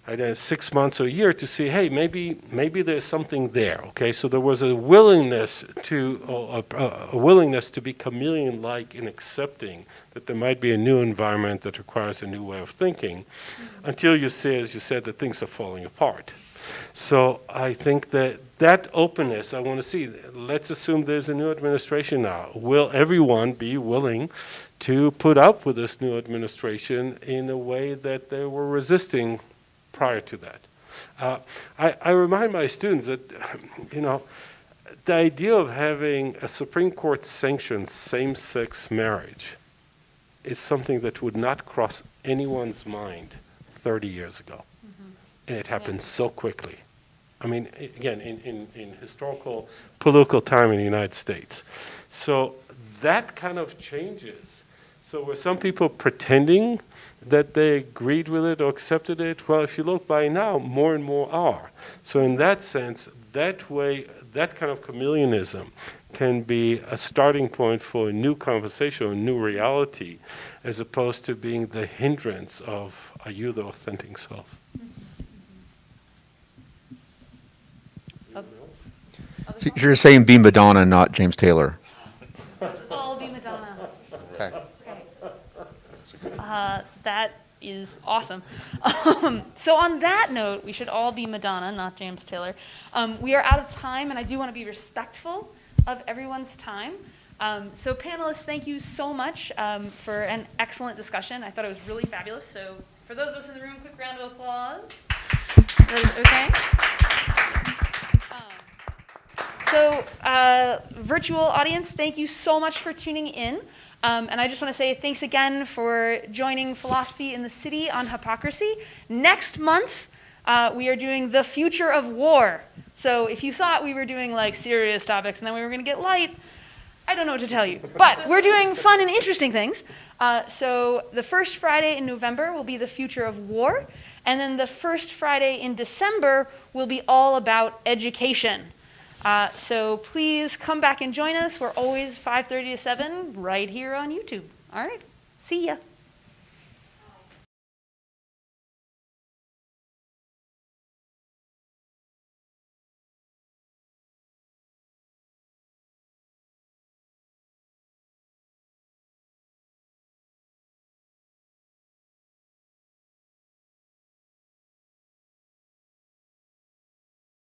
6 months or a year to see, hey, maybe there's something there. Okay, so there was a willingness to be chameleon-like in accepting that there might be a new environment that requires a new way of thinking, until you say, as you said, that things are falling apart. So I think that openness, I want to see. Let's assume there's a new administration now. Will everyone be willing to put up with this new administration in a way that they were resisting prior to that? I remind my students that, the idea of having a Supreme Court sanctioned same-sex marriage is something that would not cross anyone's mind 30 years ago. And it happened so quickly. I mean, again, in historical, political time in the United States. So that kind of changes. So were some people pretending that they agreed with it or accepted it? Well, if you look by now, more and more are. So in that sense, that way, that kind of chameleonism can be a starting point for a new conversation, a new reality, as opposed to being the hindrance of, are you the authentic self? So you're saying be Madonna, not James Taylor. Let's all be Madonna. Okay. That is awesome. So on that note, we should all be Madonna, not James Taylor. We are out of time, and I do want to be respectful of everyone's time. So panelists, thank you so much for an excellent discussion. I thought it was really fabulous. So for those of us in the room, quick round of applause. That is okay. Virtual audience, thank you so much for tuning in. And I just want to say thanks again for joining Philosophy in the City on Hypocrisy. Next month, we are doing the future of war. So if you thought we were doing like serious topics and then we were going to get light, I don't know what to tell you. But we're doing fun and interesting things. So the first Friday in November will be the future of war. And then the first Friday in December will be all about education. So please come back and join us. We're always 5:30 to 7 right here on YouTube. All right. See ya.